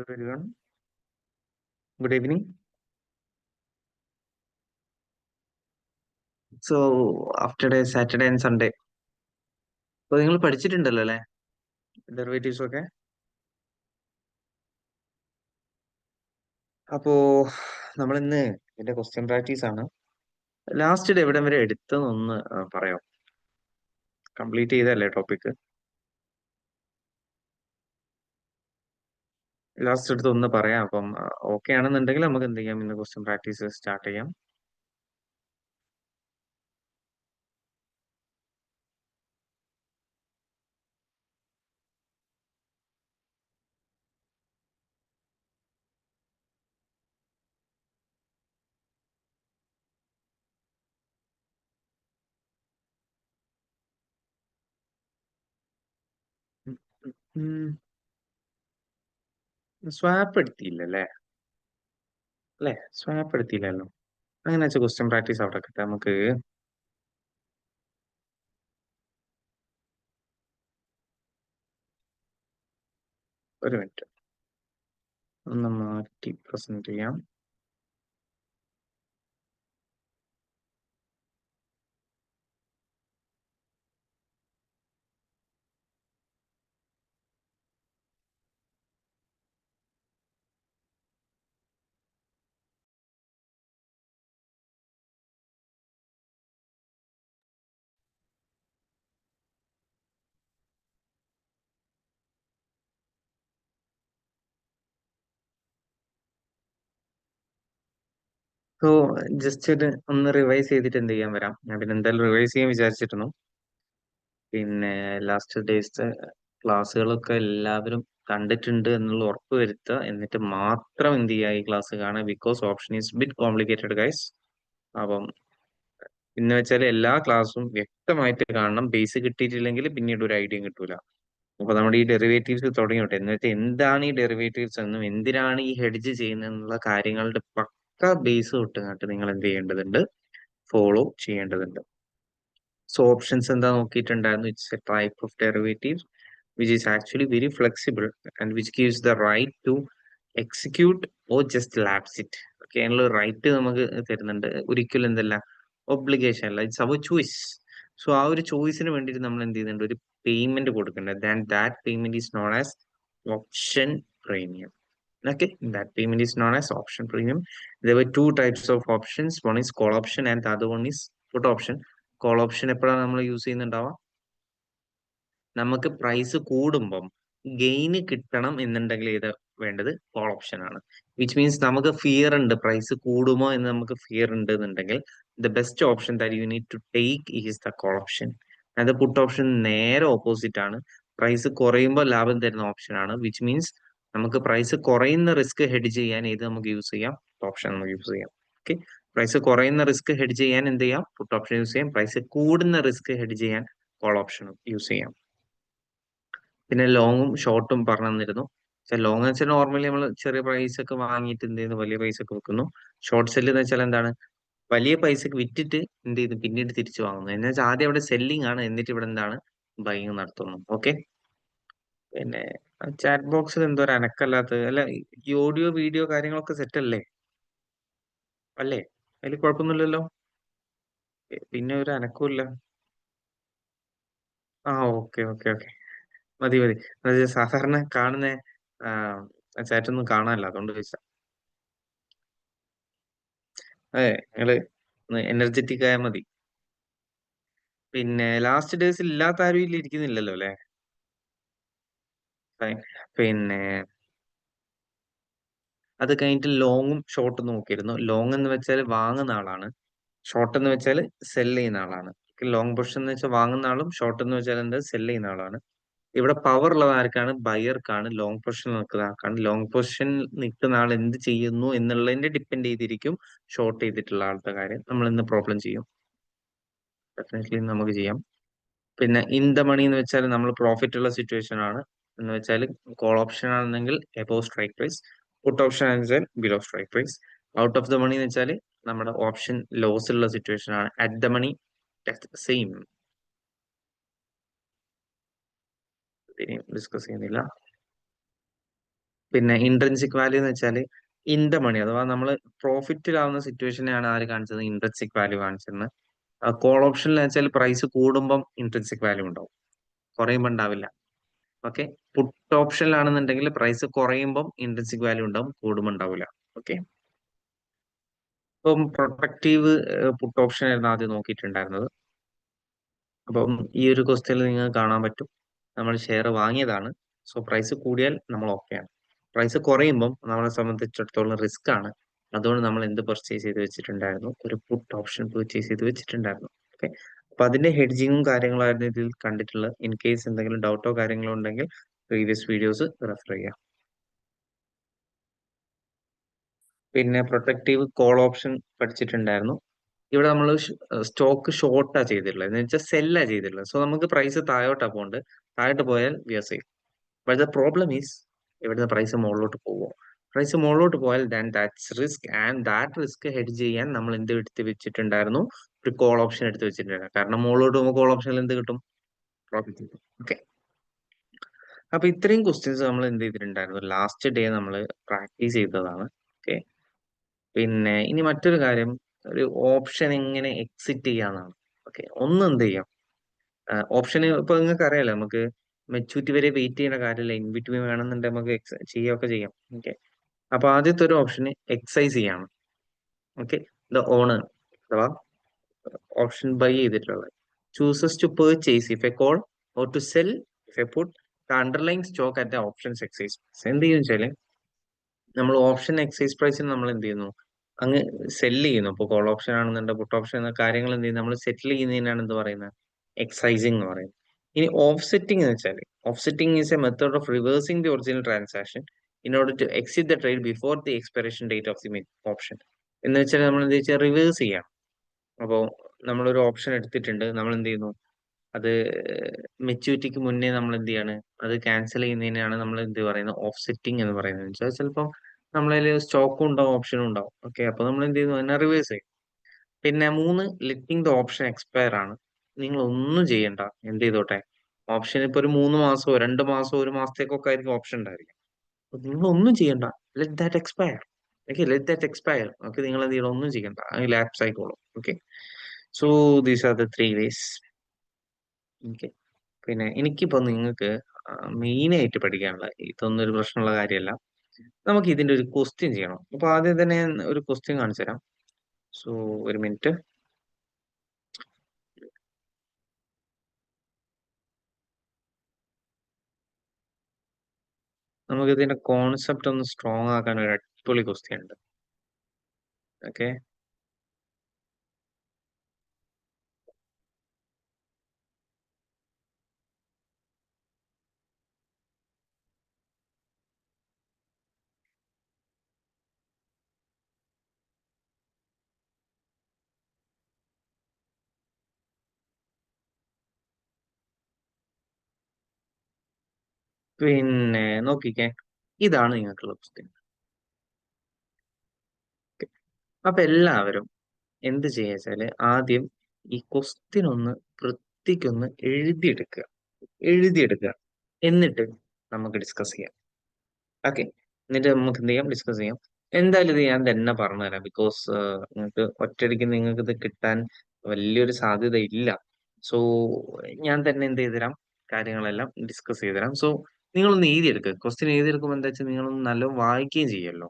Everyone, good evening. After a Saturday and Sunday, അപ്പോൾ നിങ്ങൾ പഠിച്ചിട്ടുണ്ടല്ലോ അല്ലേ ഡെറിവേറ്റീവ്സ് ഒക്കെ? അപ്പോ നമ്മൾ ഇന്ന് ഇതിന്റെ ക്വസ്റ്റ്യൻ പ്രാക്ടീസ് ആണ്. ലാസ്റ്റ് ഡേ എവിടെ വരെ എടുത്തെന്നൊന്ന് പറയാം. കംപ്ലീറ്റ് ചെയ്തല്ലേ ടോപ്പിക്? ലാസ്റ്റ് എടുത്ത് ഒന്ന് പറയാം. അപ്പം ഓക്കെ ആണെന്നുണ്ടെങ്കിൽ നമുക്ക് എന്ത് ചെയ്യാം, ഇന്ന് ക്വസ്റ്റ്യൻ പ്രാക്ടീസ് സ്റ്റാർട്ട് ചെയ്യാം. സ്വാപ്പ് എടുത്തില്ലല്ലേ? അല്ലേ, സ്വാപ്പ് എടുത്തില്ലല്ലോ. അങ്ങനെ വെച്ചാൽ ക്വസ്റ്റ്യൻ പ്രാക്ടീസ് അവിടെ കിട്ടാം നമുക്ക്. ഒരു മിനിറ്റ് ഒന്ന് മാറ്റി പ്രസന്റ് ചെയ്യാം. സോ ജസ്റ്റ് ഇത് ഒന്ന് റിവൈസ് ചെയ്തിട്ട് എന്ത് ചെയ്യാൻ വരാം. ഞാൻ പിന്നെ എന്തായാലും റിവൈസ് ചെയ്യാൻ വിചാരിച്ചിരുന്നു. പിന്നെ ലാസ്റ്റ് ഡേയ്സ് ക്ലാസ്സുകളൊക്കെ എല്ലാവരും കണ്ടിട്ടുണ്ട് എന്നുള്ള ഉറപ്പ് വരുത്തുക. എന്നിട്ട് മാത്രം എന്ത് ചെയ്യുക, ഈ ക്ലാസ് കാണുക. Because option is bit complicated guys. അപ്പം എന്ന് വെച്ചാൽ എല്ലാ ക്ലാസ്സും വ്യക്തമായിട്ട് കാണണം. ബേസ് കിട്ടിയിട്ടില്ലെങ്കിൽ പിന്നീട് ഒരു ഐഡിയയും കിട്ടൂല. അപ്പൊ നമ്മുടെ ഈ ഡെറിവേറ്റീവ്സ് തുടങ്ങിയോട്ടെ. എന്ന് വെച്ചാൽ എന്താണ് ഈ ഡെറിവേറ്റീവ്സ് എന്നും എന്തിനാണ് ഈ ഹെഡ്ജ് ചെയ്യുന്നത് എന്നുള്ള കാര്യങ്ങളുടെ പക്ക ബേസ് തൊട്ട് നിങ്ങൾ എന്ത് ചെയ്യേണ്ടതുണ്ട്, ഫോളോ ചെയ്യേണ്ടതുണ്ട്. സോ ഓപ്ഷൻസ് എന്താ നോക്കിയിട്ടുണ്ടായിരുന്നു. It's a type of derivative which is actually very flexible and which gives the right to execute or just lapse it. Okay, അതിനുള്ള റൈറ്റ് നമുക്ക് തരുന്നുണ്ട്. ഒരിക്കലും എന്തല്ല, ഒബ്ലിഗേഷൻ അല്ല, ഇറ്റ്സ് അവർ ചോയ്സ്. സോ ആ ഒരു ചോയ്സിന് വേണ്ടിയിട്ട് നമ്മൾ എന്ത് ചെയ്യുന്നുണ്ട്, ഒരു പേയ്മെന്റ് കൊടുക്കേണ്ടത്. And that payment is known as option premium. Okay, that payment is known as option premium. There were two types of options. One is call option and the other one is put option. Call option എപ്പോഴാണ് നമ്മൾ use ചെയ്യുന്നുണ്ടാവുക? നമുക്ക് price കൂടുമ്പം gain കിട്ടണം എന്നുണ്ടെങ്കിൽ ഏത് വേണ്ടത്? Call option ആണ്. Which means നമുക്ക് ഫിയർ ഉണ്ട്, പ്രൈസ് കൂടുമോ എന്ന് നമുക്ക് ഫിയർ ഉണ്ട് എന്നുണ്ടെങ്കിൽ the best option that you need to take is the call option. അത് പുട്ട് ഓപ്ഷൻ നേരെ ഓപ്പോസിറ്റ് ആണ്. പ്രൈസ് കുറയുമ്പോൾ ലാഭം തരുന്ന ഓപ്ഷൻ ആണ്. വിച്ച് മീൻസ് നമുക്ക് പ്രൈസ് കുറയുന്ന റിസ്ക് ഹെഡ് ചെയ്യാൻ ഏത് നമുക്ക് യൂസ് ചെയ്യാം? ഓപ്ഷൻ നമുക്ക് യൂസ് ചെയ്യാം. ഓക്കെ, പ്രൈസ് കുറയുന്ന റിസ്ക് ഹെഡ് ചെയ്യാൻ എന്ത് ചെയ്യാം? പുട്ട് ഓപ്ഷൻ യൂസ് ചെയ്യാം. പ്രൈസ് കൂടുന്ന റിസ്ക് ഹെഡ് ചെയ്യാൻ കോൾ ഓപ്ഷൻ യൂസ് ചെയ്യാം. പിന്നെ ലോങ്ങും ഷോർട്ടും പറഞ്ഞു തന്നിരുന്നു. ലോങ് എന്ന് വെച്ചാൽ നോർമലി നമ്മൾ ചെറിയ പൈസ ഒക്കെ വാങ്ങിയിട്ട് എന്ത് ചെയ്യുന്നു, വലിയ പൈസ ഒക്കെ വെക്കുന്നു. ഷോർട്ട് സെല്ല് എന്ന് വെച്ചാൽ എന്താണ്, വലിയ പൈസക്ക് വിറ്റിട്ട് എന്ത് ചെയ്യുന്നു, പിന്നീട് തിരിച്ചു വാങ്ങുന്നു. എന്ന് വെച്ചാൽ ആദ്യം അവിടെ സെല്ലിംഗ് ആണ്, എന്നിട്ട് ഇവിടെ എന്താണ്, ബൈങ് നടത്തുന്നു. ഓക്കെ, പിന്നെ ചാറ്റ് ബോക്സിൽ എന്തോ ഒരു അനക്കല്ലാത്തത് അല്ല. ഈ ഓഡിയോ വീഡിയോ കാര്യങ്ങളൊക്കെ സെറ്റ് അല്ലേ? അല്ലേ, അതിൽ കുഴപ്പമൊന്നുമില്ലല്ലോ. പിന്നെ ഒരു അനക്കമില്ല. ആ, ഓക്കെ ഓക്കെ ഓക്കെ, മതി മതി. അത് സാധാരണ കാണുന്ന ചാറ്റൊന്നും കാണാനല്ല, അതുകൊണ്ട് ചോദിച്ചാ. അതെ, നിങ്ങള് എനർജറ്റിക് ആയാൽ മതി. പിന്നെ ലാസ്റ്റ് ഡേയ്സിൽ ഇല്ലാത്ത ആരും ഇതിൽ ഇരിക്കുന്നില്ലല്ലോ അല്ലെ? Fine. പിന്നെ അത് കഴിഞ്ഞിട്ട് ലോങ്ങും ഷോർട്ടും നോക്കിയിരുന്നു. ലോങ് എന്ന് വെച്ചാൽ വാങ്ങുന്ന ആളാണ്, ഷോർട്ട് എന്ന് വെച്ചാൽ സെല് ചെയ്യുന്ന ആളാണ്. ലോങ് പൊസിഷൻ എന്ന് വെച്ചാൽ വാങ്ങുന്ന ആളും, ഷോർട്ട് എന്ന് വെച്ചാൽ എന്താ, സെല് ചെയ്യുന്ന ആളാണ്. ഇവിടെ പവർ ഉള്ളത് ആർക്കാണ്? ബയർക്കാണ്. ലോങ് പൊസിഷൻ നിൽക്കുന്ന ആൾക്കാണ്. ലോങ് പൊസിഷൻ നിൽക്കുന്ന ആൾ എന്ത് ചെയ്യുന്നു എന്നുള്ളതിന്റെ ഡിപ്പെൻഡ് ചെയ്തിരിക്കും ഷോർട്ട് ചെയ്തിട്ടുള്ള ആളുടെ കാര്യം. നമ്മൾ ഇന്ന് പ്രോബ്ലം ചെയ്യും, ഡെഫിനറ്റ്ലി നമുക്ക് ചെയ്യാം. പിന്നെ ഇൻ ദ മണി എന്ന് വെച്ചാൽ നമ്മൾ പ്രോഫിറ്റ് ഉള്ള സിറ്റുവേഷൻ ആണ്. എന്ന് വെച്ചാൽ കോൾ ഓപ്ഷൻ ആണെങ്കിൽ above strike price, put option ആണെന്ന് below strike price. Out of the money എന്ന് വെച്ചാൽ നമ്മുടെ ഓപ്ഷൻ ലോസ് ഉള്ള സിറ്റുവേഷൻ ആണ്. At the money same, discuss ചെയ്യുന്നില്ല. പിന്നെ ഇൻട്രിൻസിക് വാല്യൂ എന്ന് വെച്ചാൽ ഇൻ ദ മണി, അഥവാ നമ്മൾ പ്രോഫിറ്റിലാവുന്ന സിറ്റുവേഷനെയാണ് ആര് കാണിച്ചത്, ഇൻട്രിൻസിക് വാല്യൂ കാണിച്ചിരുന്നത്. കോൾ ഓപ്ഷനിൽ വെച്ചാൽ പ്രൈസ് കൂടുമ്പം ഇൻട്രിൻസിക് വാല്യൂ ഉണ്ടാവും, കുറയുമ്പോൾ ഉണ്ടാവില്ല. ഓക്കെ. പുട്ട് ഓപ്ഷനിലാണെന്നുണ്ടെങ്കിൽ പ്രൈസ് കുറയുമ്പം ഇൻട്രിൻസിക് വാല്യൂ ഉണ്ടാവും, കൂടുമ്പോൾ ഉണ്ടാവില്ല. ഓക്കെ. ഇപ്പം പ്രൊട്ടക്റ്റീവ് പുട്ട് ഓപ്ഷൻ ആയിരുന്നു ആദ്യം നോക്കിയിട്ടുണ്ടായിരുന്നത്. അപ്പം ഈ ഒരു ക്വസ്റ്റ്യനിൽ നിങ്ങൾക്ക് കാണാൻ പറ്റും നമ്മൾ ഷെയർ വാങ്ങിയതാണ്. സോ പ്രൈസ് കൂടിയാൽ നമ്മൾ ഓക്കെയാണ്. പ്രൈസ് കുറയുമ്പം നമ്മളെ സംബന്ധിച്ചിടത്തോളം റിസ്ക് ആണ്. അതുകൊണ്ട് നമ്മൾ എന്ത് പർച്ചേസ് ചെയ്ത് വെച്ചിട്ടുണ്ടായിരുന്നു, ഒരു പുട്ട് ഓപ്ഷൻ പർച്ചേസ് ചെയ്ത് വെച്ചിട്ടുണ്ടായിരുന്നു. ഓക്കെ. അപ്പൊ അതിന്റെ ഹെഡ്ജിങ്ങും കാര്യങ്ങളായിരുന്നു ഇതിൽ കണ്ടിട്ടുള്ളത്. ഇൻ കേസ് എന്തെങ്കിലും ഡൗട്ടോ കാര്യങ്ങളോ ഉണ്ടെങ്കിൽ പ്രീവിയസ് വീഡിയോസ് റെഫർ ചെയ്യാം. പിന്നെ പ്രൊട്ടക്റ്റീവ് കോൾ ഓപ്ഷൻ പഠിച്ചിട്ടുണ്ടായിരുന്നു. ഇവിടെ നമ്മൾ സ്റ്റോക്ക് ഷോർട്ടാ ചെയ്തിട്ടുള്ളത്, എന്ന് വെച്ചാൽ സെല്ലാ ചെയ്തിട്ടുള്ളത്. സോ നമുക്ക് പ്രൈസ് താഴോട്ടാ പോകേണ്ടത്. താഴോട്ട് പോയാൽ we are safe. But the problem is ഇവിടുന്ന് പ്രൈസ് മുകളിലോട്ട് പോകുമോ. പ്രൈസ് മുകളിലോട്ട് പോയാൽ then that's risk, and that risk hedge ചെയ്യാൻ നമ്മൾ എന്ത് എടുത്ത് വെച്ചിട്ടുണ്ടായിരുന്നു, ഒരു കോൾ ഓപ്ഷൻ എടുത്ത് വെച്ചിട്ടുണ്ടായിരുന്നു. കാരണം മുകളിലോട്ട് പോകുമ്പോൾ കോൾ ഓപ്ഷനിൽ എന്ത് കിട്ടും, പ്രോഫിറ്റ് കിട്ടും. ഓക്കെ. അപ്പൊ ഇത്രയും ക്വസ്റ്റ്യൻസ് നമ്മൾ എന്ത് ചെയ്തിട്ടുണ്ടായിരുന്നു, ലാസ്റ്റ് ഡേ നമ്മൾ പ്രാക്ടീസ് ചെയ്തതാണ്. ഓക്കെ. പിന്നെ ഇനി മറ്റൊരു കാര്യം, ഒരു ഓപ്ഷൻ എങ്ങനെ എക്സിറ്റ് ചെയ്യാന്നാണ്. ഓക്കെ. ഒന്ന് എന്ത് ചെയ്യാം, ഓപ്ഷന് ഇപ്പൊ നിങ്ങൾക്ക് അറിയാലോ, നമുക്ക് മെച്ചൂരിറ്റി വരെ വെയിറ്റ് ചെയ്യുന്ന കാര്യമില്ല. ഇൻ ബിറ്റ്വീൻ വേണമെന്നുണ്ടെങ്കിൽ നമുക്ക് ചെയ്യുകയൊക്കെ ചെയ്യാം. ഓക്കെ. അപ്പൊ ആദ്യത്തെ ഒരു ഓപ്ഷന് എക്സൈസ് ചെയ്യാണ്. ഓക്കെ. ദ ഓണർ അഥവാ ഓപ്ഷൻ ബൈ ചെയ്തിട്ടുള്ളത് chooses to purchase if a call or to sell if a put the underlying stock at the options exercise. എന്ത് ചെയ്യുന്ന വെച്ചാല് നമ്മൾ ഓപ്ഷൻ എക്സൈസ് പ്രൈസിന് നമ്മൾ എന്ത് ചെയ്യുന്നു, അങ്ങ് സെല് ചെയ്യുന്നു. ഇപ്പോൾ കോൾ ഓപ്ഷൻ ആണെന്നുണ്ട്, പുട്ട് ഓപ്ഷൻ എന്ന കാര്യങ്ങൾ എന്ത് ചെയ്യുന്നു, നമ്മൾ സെറ്റിൽ ചെയ്യുന്നതിനാണ് എന്ത് പറയുന്നത്, എക്സൈസിങ് എന്ന് പറയുന്നത്. ഇനി ഓഫ് സെറ്റിംഗ് എന്ന് വെച്ചാൽ, offsetting is a method of reversing the original transaction in order to exit the trade before the expiration date of the option. എന്ന് വെച്ചാൽ നമ്മൾ എന്ത് വെച്ചാൽ റിവേഴ്സ് ചെയ്യാം. അപ്പോൾ നമ്മളൊരു ഓപ്ഷൻ എടുത്തിട്ടുണ്ട്, നമ്മൾ എന്ത് ചെയ്യുന്നു, അത് മെച്യൂരിറ്റിക്ക് മുന്നേ നമ്മൾ എന്ത് ചെയ്യാണ്, അത് ക്യാൻസൽ ചെയ്യുന്നതിനാണ് നമ്മൾ എന്ത് പറയുന്നത്, ഓഫ് സെറ്റിംഗ് എന്ന് പറയുന്നത്. വെച്ചാൽ ചിലപ്പം നമ്മളതിൽ സ്റ്റോക്കും ഉണ്ടാവും ഓപ്ഷനും ഉണ്ടാവും. ഓക്കെ. അപ്പൊ നമ്മൾ എന്ത് ചെയ്യുന്നു, അതിനെ റിവേഴ്സ് ചെയ്യും. പിന്നെ മൂന്ന്, ലെറ്റിംഗ് ദ ഓപ്ഷൻ എക്സ്പയർ ആണ്. നിങ്ങൾ ഒന്നും ചെയ്യണ്ട, എന്ത് ചെയ്തോട്ടെ. ഓപ്ഷൻ ഇപ്പൊ ഒരു 3 മാസമോ 2 മാസമോ 1 മാസത്തേക്കൊക്കെ ആയിരിക്കും ഓപ്ഷൻ ഉണ്ടായിരിക്കും. അപ്പൊ നിങ്ങൾ ഒന്നും ചെയ്യണ്ട, let that expire. Okay. Let that expire. Okay. നിങ്ങൾ എന്ത് ചെയ്യണം, ഒന്നും ചെയ്യണ്ട, അത് ലാപ്സ് ആയിക്കോളും. Okay. So these are the 3 ways. Okay. പിന്നെ എനിക്കിപ്പോ നിങ്ങൾക്ക് മെയിൻ ആയിട്ട് പഠിക്കാനുള്ള, ഇതൊന്നും ഒരു പ്രശ്നമുള്ള കാര്യമല്ല, നമുക്ക് ഇതിന്റെ ഒരു ക്വസ്റ്റ്യൻ ചെയ്യണം. അപ്പൊ ആദ്യം തന്നെ ഞാൻ ഒരു ക്വസ്റ്റ്യൻ കാണിച്ചു തരാം. സോ ഒരു മിനിറ്റ്. നമുക്ക് ഇതിന്റെ കോൺസെപ്റ്റ് ഒന്ന് സ്ട്രോങ് ആക്കാൻ ഒരു അടിപൊളി ക്വസ്റ്റ്യൻ ഉണ്ട്. ഓക്കെ. പിന്നെ നോക്കിക്കേ, ഇതാണ് നിങ്ങൾക്കുള്ള ക്വസ്റ്റ്യൻ. അപ്പൊ എല്ലാവരും എന്ത് ചെയ്യുക വെച്ചാല് ആദ്യം ഈ ക്വസ്റ്റ്യൻ ഒന്ന് വൃത്തിക്കൊന്ന് എഴുതിയെടുക്കുക. എന്നിട്ട് നമുക്ക് ഡിസ്കസ് ചെയ്യാം. ഓക്കെ. എന്നിട്ട് നമുക്ക് എന്ത് ചെയ്യാം, ഡിസ്കസ് ചെയ്യാം. എന്തായാലും ഇത് ഞാൻ തന്നെ പറഞ്ഞുതരാം, ബിക്കോസ് നിങ്ങൾക്ക് ഒറ്റയടിക്ക് നിങ്ങൾക്ക് ഇത് കിട്ടാൻ വലിയൊരു സാധ്യത ഇല്ല. സോ ഞാൻ തന്നെ എന്ത് ചെയ്തുതരാം, കാര്യങ്ങളെല്ലാം ഡിസ്കസ് ചെയ്തുതരാം. സോ നിങ്ങളൊന്ന് എഴുതിയെടുക്കുക. ക്വസ്റ്റ്യൻ എഴുതിയെടുക്കുമ്പോൾ എന്താ വെച്ചാൽ നിങ്ങളൊന്ന് നല്ല വായിക്കുകയും ചെയ്യുമല്ലോ.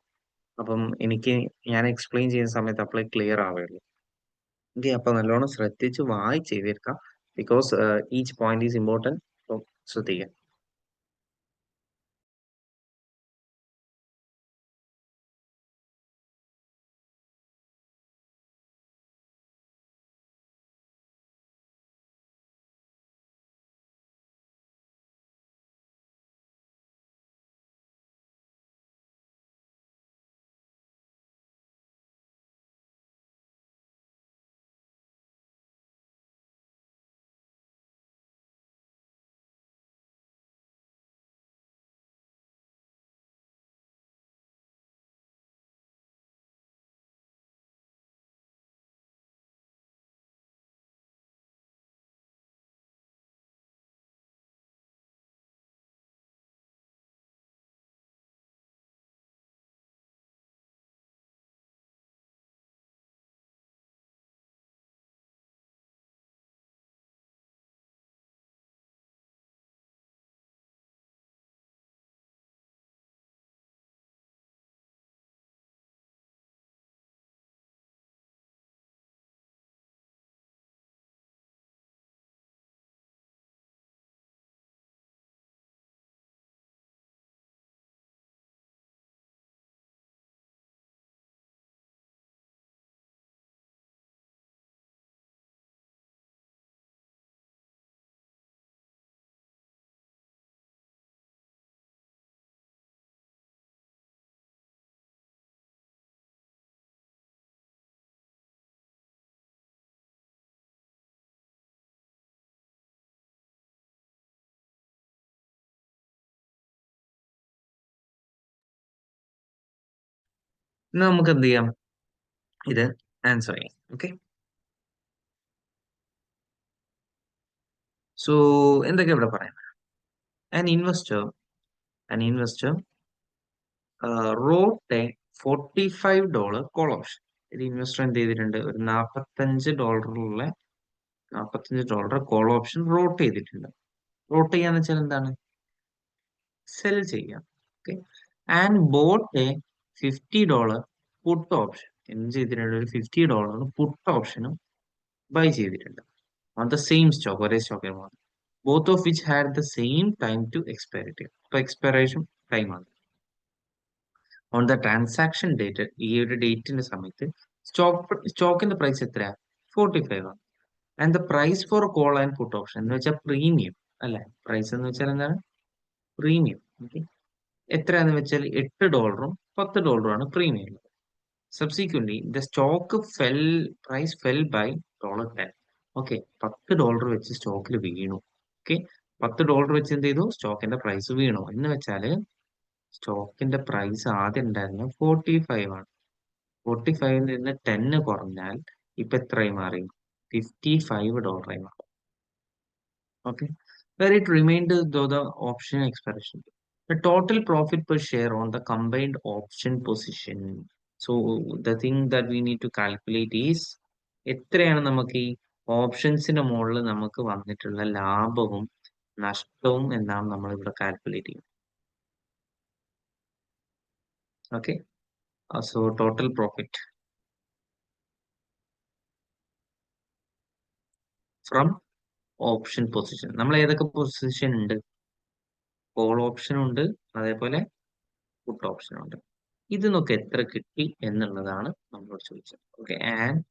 അപ്പം എനിക്ക് ഞാൻ എക്സ്പ്ലെയിൻ ചെയ്യുന്ന സമയത്ത് അപ്പോഴേ ക്ലിയർ ആവുമല്ലോ. ഓക്കെ. അപ്പൊ നല്ലോണം ശ്രദ്ധിച്ച് വായിച്ച് എഴുതിയെടുക്കാം. Because each point is important. അപ്പം ശ്രദ്ധിക്കാം. ഇന്ന് നമുക്ക് എന്ത് ചെയ്യാം, ഇത് ആൻസർ ചെയ്യാം. ഓക്കെ, സോ എന്തൊക്കെയാ ഇവിടെ പറയാം. An investor an investor wrote a $45 call option. ഒരു ഇൻവെസ്റ്റർ എന്ത് ചെയ്തിട്ടുണ്ട്, ഒരു $45 കോൾ ഓപ്ഷൻ റോട്ട് ചെയ്തിട്ടുണ്ട്. റോട്ട് ചെയ്യാന്ന് വെച്ചാൽ എന്താണ്, സെൽ ചെയ്യാം. Okay, and boat A $50 puttu option. എന്ത് ചെയ്തിട്ടുണ്ട്, ഒരു $50 പുട്ട് ഓപ്ഷനും ബൈ ചെയ്തിട്ടുണ്ട് ഓൺ ദ സെയിം സ്റ്റോക്ക്, ഒരേ സ്റ്റോക്കിൽ മാത്രം. Both of which had the same time to expiry. അപ്പൊ എക്സ്പയറേഷൻ ടൈമാണ്. ഓൺ ദ ട്രാൻസാക്ഷൻ ഡേറ്റ്, ഈ ഒരു ഡേറ്റിന്റെ സമയത്ത് സ്റ്റോക്കിന്റെ പ്രൈസ് എത്രയാ, 45 ആണ്. And the price for call and put option എന്ന് വെച്ചാൽ പ്രീമിയം അല്ലെ. പ്രൈസ് എന്ന് വെച്ചാൽ എന്താണ്, പ്രീമിയം. ഓക്കെ, എത്രയാന്ന് വെച്ചാൽ $8 $10 ആണ് premium. Subsequently the stock fell price fell by $10. Okay, $10 വെച്ച് സ്റ്റോക്കിൽ വീണു. ഓക്കെ, $10 വെച്ച് എന്ത് ചെയ്തു, സ്റ്റോക്കിന്റെ പ്രൈസ് വീണു എന്ന് വെച്ചാല് സ്റ്റോക്കിന്റെ പ്രൈസ് ആദ്യം ഉണ്ടായിരുന്നത് 45 ആണ്. 45 നിന്ന് 10 കുറഞ്ഞാൽ ഇപ്പൊ എത്രയായി മാറി, $55 ആയി മാറി. Okay, where it remained though the option expiration. The total profit per share on the combined option position. So the thing that we need to calculate is എത്രയാണ് നമുക്ക് ഈ ഓപ്ഷൻസിന്റെ മുകളിൽ നമുക്ക് വന്നിട്ടുള്ള ലാഭവും നഷ്ടവും എന്നാണ് നമ്മൾ ഇവിടെ കാൽക്കുലേറ്റ് ചെയ്യുന്നത്. Okay, so total profit from option position. നമ്മൾ ഏതൊക്കെ പൊസിഷൻ ഉണ്ട്, കോൾ ഓപ്ഷൻ ഉണ്ട്, അതേപോലെ പുട്ട് ഓപ്ഷൻ ഉണ്ട്. ഇത് നോക്ക് എത്ര കിട്ടി എന്നുള്ളതാണ് നമ്മളോട് ചോദിച്ചത്. Okay, and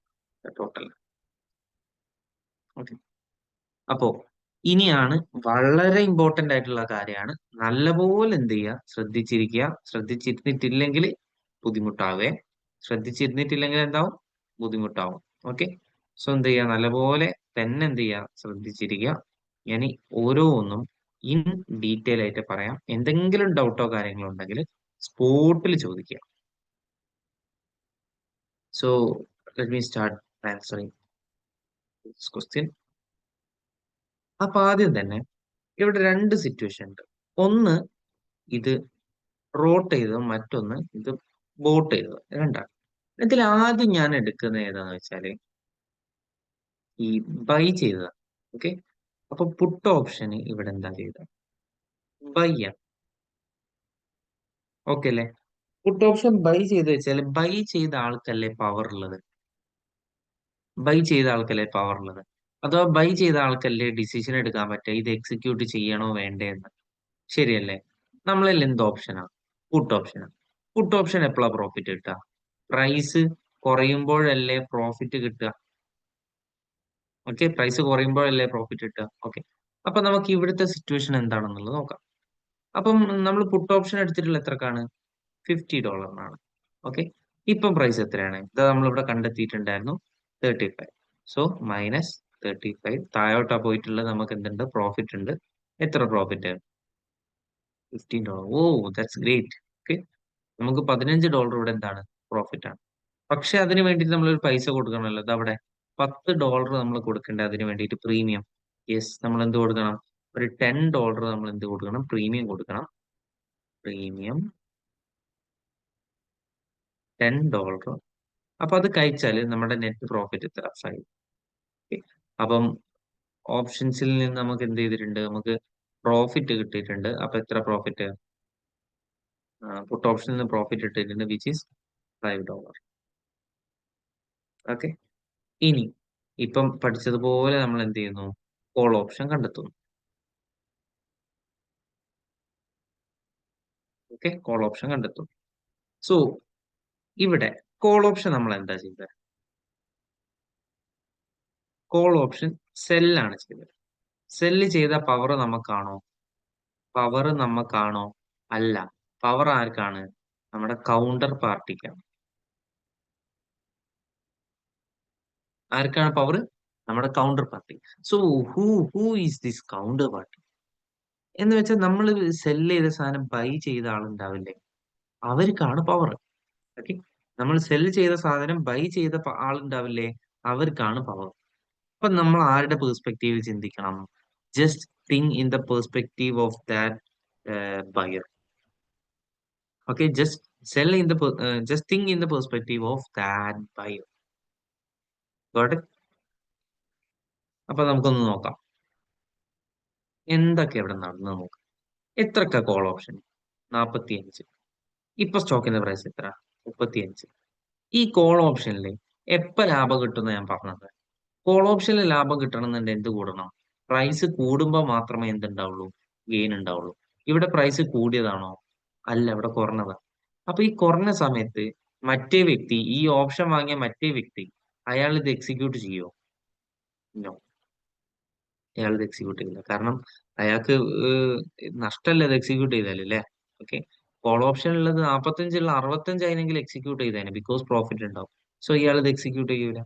total. ഓക്കെ, അപ്പോ ഇനിയാണ് വളരെ ഇമ്പോർട്ടന്റ് ആയിട്ടുള്ള കാര്യമാണ്. നല്ലപോലെ എന്ത് ചെയ്യുക, ശ്രദ്ധിച്ചിരിക്കുക. ശ്രദ്ധിച്ചിരുന്നിട്ടില്ലെങ്കിൽ ബുദ്ധിമുട്ടാവേ. ശ്രദ്ധിച്ചിരുന്നിട്ടില്ലെങ്കിൽ എന്താവും, ബുദ്ധിമുട്ടാവും. ഓക്കെ, സോ എന്ത് ചെയ്യുക, നല്ലപോലെ തന്നെ എന്ത് ചെയ്യുക, ശ്രദ്ധിച്ചിരിക്കുക. ഇനി ഓരോന്നും ഇൻ ഡീറ്റെയിൽ ആയിട്ട് പറയാം. എന്തെങ്കിലും ഡൗട്ടോ കാര്യങ്ങളോ ഉണ്ടെങ്കിൽ സ്പോട്ടിൽ ചോദിക്കുക. So let me start answering this question. അപ്പൊ ആദ്യം തന്നെ ഇവിടെ രണ്ട് സിറ്റുവേഷൻ ഉണ്ട്. ഒന്ന് ഇത് റോട്ട് ചെയ്തത്, മറ്റൊന്ന് ഇത് ബോട്ട് ചെയ്തത്, രണ്ടാണ്. ഇതിൽ ആദ്യം ഞാൻ എടുക്കുന്ന ഏതാന്ന് വെച്ചാല് ഈ ബൈ ചെയ്തതാണ്. ഓക്കെ, അപ്പൊ പുട്ട് ഓപ്ഷന് ഇവിടെ എന്താ ചെയ്തത്, ബൈ ആണ്. ഓക്കെ അല്ലേ, പുട്ട് ഓപ്ഷൻ ബൈ ചെയ്ത് വെച്ചാൽ ബൈ ചെയ്ത ആൾക്കല്ലേ പവർ ഉള്ളത്, ബൈ ചെയ്ത ആൾക്കല്ലേ പവർ ഉള്ളത്. അഥവാ ബൈ ചെയ്ത ആൾക്കല്ലേ ഡിസിഷൻ എടുക്കാൻ പറ്റുക, ഇത് എക്സിക്യൂട്ട് ചെയ്യണോ വേണ്ടേ എന്ന്. ശരിയല്ലേ, നമ്മളിൽ എന്ത് ഓപ്ഷനാണ്, പുട്ട് ഓപ്ഷനാണ്. പുട്ട് ഓപ്ഷൻ എപ്പോഴാ പ്രോഫിറ്റ് കിട്ടുക, പ്രൈസ് കുറയുമ്പോഴല്ലേ പ്രോഫിറ്റ് കിട്ടുക. ഓക്കെ, പ്രൈസ് കുറയുമ്പോഴല്ലേ പ്രോഫിറ്റ് കിട്ടുക. ഓക്കെ, അപ്പൊ നമുക്ക് ഇവിടുത്തെ സിറ്റുവേഷൻ എന്താണെന്നുള്ളത് നോക്കാം. അപ്പം നമ്മൾ പുട്ട് ഓപ്ഷൻ എടുത്തിട്ടുള്ള എത്രക്കാണ്, $50 ഓക്കെ, ഇപ്പം പ്രൈസ് എത്രയാണ്, ഇത് നമ്മളിവിടെ കണ്ടെത്തിയിട്ടുണ്ടായിരുന്നു 35. സോ -35, താഴോട്ടാ പോയിട്ടുള്ളത്. നമുക്ക് എന്തുണ്ട്, പ്രോഫിറ്റ് ഉണ്ട്. എത്ര profit, $15. Oh, that's great. Okay, നമുക്ക് $15 ഇവിടെ എന്താണ്, പ്രോഫിറ്റ് ആണ്. പക്ഷെ അതിന് വേണ്ടിയിട്ട് നമ്മൾ ഒരു പൈസ കൊടുക്കണമല്ലോ. അത് അവിടെ $10 നമ്മൾ കൊടുക്കേണ്ടത് അതിന് വേണ്ടിയിട്ട് പ്രീമിയം. യെസ്, നമ്മൾ എന്ത് കൊടുക്കണം, ഒരു $10 നമ്മൾ എന്ത് കൊടുക്കണം, പ്രീമിയം കൊടുക്കണം. പ്രീമിയം $10. അപ്പൊ അത് കഴിച്ചാല് നമ്മുടെ നെറ്റ് പ്രോഫിറ്റ് എത്ര, 5. അപ്പം ഓപ്ഷൻസിൽ നിന്ന് നമുക്ക് എന്ത് ചെയ്തിട്ടുണ്ട്, നമുക്ക് പ്രോഫിറ്റ് കിട്ടിയിട്ടുണ്ട്. അപ്പൊ എത്ര പ്രോഫിറ്റ്, പുട്ട് ഓപ്ഷനിൽ നിന്ന് പ്രോഫിറ്റ് ഇട്ടിട്ടുണ്ട്, വിച്ച് ഈസ് $5. ഓക്കെ, ഇനി ഇപ്പം പഠിച്ചതുപോലെ നമ്മൾ എന്ത് ചെയ്യുന്നു, കോൾ ഓപ്ഷൻ കണ്ടെത്തുന്നു. ഓക്കെ, കോൾ ഓപ്ഷൻ കണ്ടെത്തും. സോ ഇവിടെ കോൾ ഓപ്ഷൻ നമ്മൾ എന്താ ചെയ്തത്, കോൾ ഓപ്ഷൻ സെല്ലാണ് ചെയ്തത്. സെല്ല് ചെയ്ത പവർ നമുക്കാണോ, പവർ നമുക്കാണോ, അല്ല. പവർ ആർക്കാണ്, നമ്മുടെ കൗണ്ടർ പാർട്ടിക്കാണ്. ആർക്കാണ് പവർ, നമ്മുടെ counter party. So who is this counter party എന്ന് വെച്ചാൽ നമ്മൾ സെല് ചെയ്ത സാധനം ബൈ ചെയ്ത ആളുണ്ടാവില്ലേ, അവർക്കാണ് പവർ. ഓക്കെ, നമ്മൾ സെൽ ചെയ്ത സാധനം ബൈ ചെയ്ത ആളുണ്ടാവില്ലേ, അവർക്കാണ് പവർ. അപ്പൊ നമ്മൾ ആരുടെ പേഴ്സ്പെക്റ്റീവ് ചിന്തിക്കണം? Just think in the perspective of that buyer. Okay, just think in the perspective of that buyer. Got it? അപ്പൊ നമുക്കൊന്ന് നോക്കാം എന്തൊക്കെ ഇവിടെ നടന്നു നോക്കാം. എത്രക്ക കോൾ ഓപ്ഷൻ? 45. ഇപ്പൊ സ്റ്റോക്കിന്റെ പ്രൈസ് എത്ര? 35. ഈ കോൾ ഓപ്ഷനിൽ എപ്പോ ലാഭം കിട്ടുമെന്ന് ഞാൻ പറഞ്ഞത്. കോൾ ഓപ്ഷനിൽ ലാഭം കിട്ടണമെന്നുണ്ടെങ്കിൽ എന്ത് കൂടണം? പ്രൈസ് കൂടുമ്പോൾ മാത്രമേ എന്തുണ്ടാവുള്ളൂ? ഗെയിൻ ഉണ്ടാവുള്ളൂ. ഇവിടെ പ്രൈസ് കൂടിയതാണോ? അല്ല, ഇവിടെ കുറഞ്ഞതാണ്. അപ്പൊ ഈ കുറഞ്ഞ സമയത്ത് മറ്റേ വ്യക്തി, ഈ ഓപ്ഷൻ വാങ്ങിയ മറ്റേ വ്യക്തി, അയാൾ ഇത് എക്സിക്യൂട്ട് ചെയ്യുമോ? നോ, അയാൾ ഇത് എക്സിക്യൂട്ട് ചെയ്യില്ല. കാരണം അയാൾക്ക് നഷ്ടമല്ല ഇത് എക്സിക്യൂട്ട് ചെയ്താലും അല്ലേ. ഓക്കെ, കോൾ ഓപ്ഷൻ ഉള്ളത് 45 65 ആയിരുന്നെങ്കിൽ എക്സിക്യൂട്ട് ചെയ്തേനെ, ബിക്കോസ് പ്രോഫിറ്റ് ഉണ്ടാവും. സോ ഇയാൾ ഇത് എക്സിക്യൂട്ട് ചെയ്യൂല.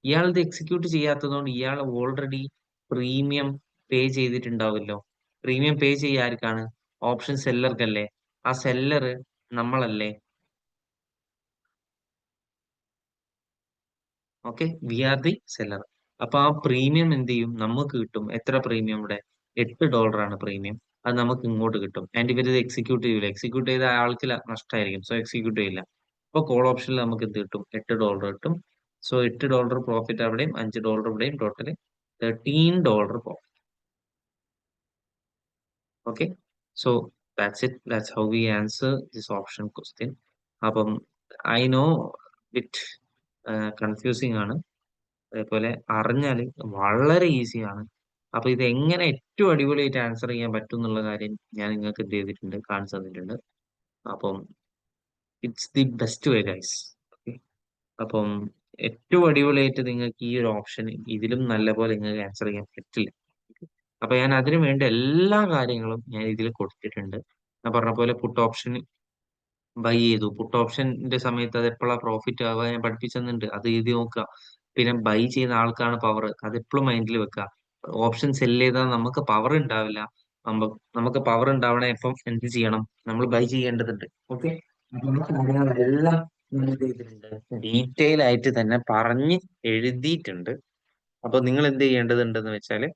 ഇയാൾ ഇത് എക്സിക്യൂട്ട് ചെയ്യാത്തതുകൊണ്ട് ഇയാൾ ഓൾറെഡി പ്രീമിയം പേ ചെയ്തിട്ടുണ്ടാവുമല്ലോ. പ്രീമിയം പേ ചെയ്യുക ആർക്കാണ്? ഓപ്ഷൻ സെല്ലർക്കല്ലേ. ആ സെല്ലർ നമ്മളല്ലേ. Okay, we are the seller. അപ്പൊ ആ പ്രീമിയം എന്ത് ചെയ്യും? നമുക്ക് കിട്ടും. എത്ര പ്രീമിയം ഇവിടെ? $8 പ്രീമിയം. അത് നമുക്ക് ഇങ്ങോട്ട് കിട്ടും. ആൻഡ് ഇവരിത് എക്സിക്യൂട്ട് ചെയ്യൂല. എക്സിക്യൂട്ട് ചെയ്ത ആൾക്ക് നഷ്ടമായിരിക്കും. സോ എക്സിക്യൂട്ട് ചെയ്യില്ല. അപ്പൊ കോൾ ഓപ്ഷനിൽ നമുക്ക് എന്ത് കിട്ടും? $8 കിട്ടും. സോ $8 പ്രോഫിറ്റ് അവിടെയും, $5 ഇവിടെയും, total $13 profit. Okay, so that's it. That's how we answer this option question. അപ്പം ഐ നോ ഇറ്റ് കൺഫ്യൂസിങ് ആണ്. അതേപോലെ അറിഞ്ഞാൽ വളരെ ഈസിയാണ്. അപ്പൊ ഇത് എങ്ങനെ ഏറ്റവും അടിപൊളിയായിട്ട് ആൻസർ ചെയ്യാൻ പറ്റും എന്നുള്ള കാര്യം ഞാൻ നിങ്ങൾക്ക് എന്ത് ചെയ്തിട്ടുണ്ട്? കാണിച്ചു തന്നിട്ടുണ്ട്. അപ്പം it's the best way guys. Okay, അപ്പം ഏറ്റവും അടിപൊളിയായിട്ട് നിങ്ങൾക്ക് ഈ ഒരു ഓപ്ഷൻ ഇതിലും നല്ല പോലെ നിങ്ങൾക്ക് ആൻസർ ചെയ്യാൻ പറ്റില്ല. അപ്പൊ ഞാൻ അതിനു വേണ്ട എല്ലാ കാര്യങ്ങളും ഞാൻ ഇതിൽ കൊടുത്തിട്ടുണ്ട്. ഞാൻ പറഞ്ഞ പോലെ പുട്ട് ഓപ്ഷൻ ബൈ ചെയ്തു. പുട്ട് ഓപ്ഷന്റെ സമയത്ത് അത് എപ്പോഴാണ് പ്രോഫിറ്റ് ആവുക ഞാൻ പഠിപ്പിച്ചു തന്നിട്ടുണ്ട്. അത് എഴുതി നോക്കുക. പിന്നെ ബൈ ചെയ്യുന്ന ആൾക്കാണ് പവർ, അത് എപ്പോഴും മൈൻഡിൽ വെക്കുക. ഓപ്ഷൻ സെല് ചെയ്താൽ നമുക്ക് പവർ ഉണ്ടാവില്ല. നമുക്ക് പവർ ഉണ്ടാവണേ എപ്പം എന്ത് ചെയ്യണം? നമ്മൾ ബൈ ചെയ്യേണ്ടതുണ്ട്. ഓക്കെ, കാര്യങ്ങളെല്ലാം എന്ത് ചെയ്തിട്ടുണ്ട്? ഡീറ്റെയിൽ ആയിട്ട് തന്നെ പറഞ്ഞ് എഴുതിയിട്ടുണ്ട്. അപ്പൊ നിങ്ങൾ എന്ത് ചെയ്യേണ്ടതുണ്ടെന്ന് വെച്ചാല്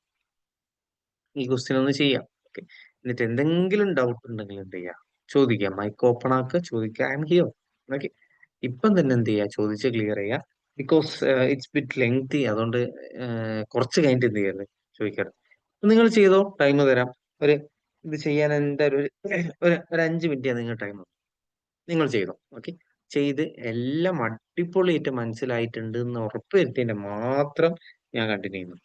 ഈ ക്വസ്റ്റ്യൻ ഒന്ന് ചെയ്യാം. ഓക്കെ, എന്നിട്ട് എന്തെങ്കിലും ഡൗട്ട് ഉണ്ടെങ്കിൽ എന്ത് ചെയ്യാം? ചോദിക്കാം. മൈക്ക് ഓപ്പൺ ആക്കുക, ചോദിക്കുക. I am here. ഓക്കെ, ഇപ്പം തന്നെ എന്ത് ചെയ്യുക? ചോദിച്ച് ക്ലിയർ ചെയ്യുക. Because it's bit lengthy. അതുകൊണ്ട് കുറച്ച് കഴിഞ്ഞിട്ട് എന്ത് ചെയ്യരുത്, ചോദിക്കരുത്. നിങ്ങൾ ചെയ്തോ, ടൈം തരാം. ഒരു ഇത് ചെയ്യാൻ എന്തായാലും ഒരു 5 മിനിറ്റ് നിങ്ങൾ ടൈം. നിങ്ങൾ ചെയ്തോ. ഓക്കെ, ചെയ്ത് എല്ലാം അടിപൊളിയായിട്ട് മനസ്സിലായിട്ടുണ്ട് എന്ന് ഉറപ്പ് വരുത്തിയതിന്റെ മാത്രം ഞാൻ കണ്ടിന്യൂ ചെയ്യുന്നു.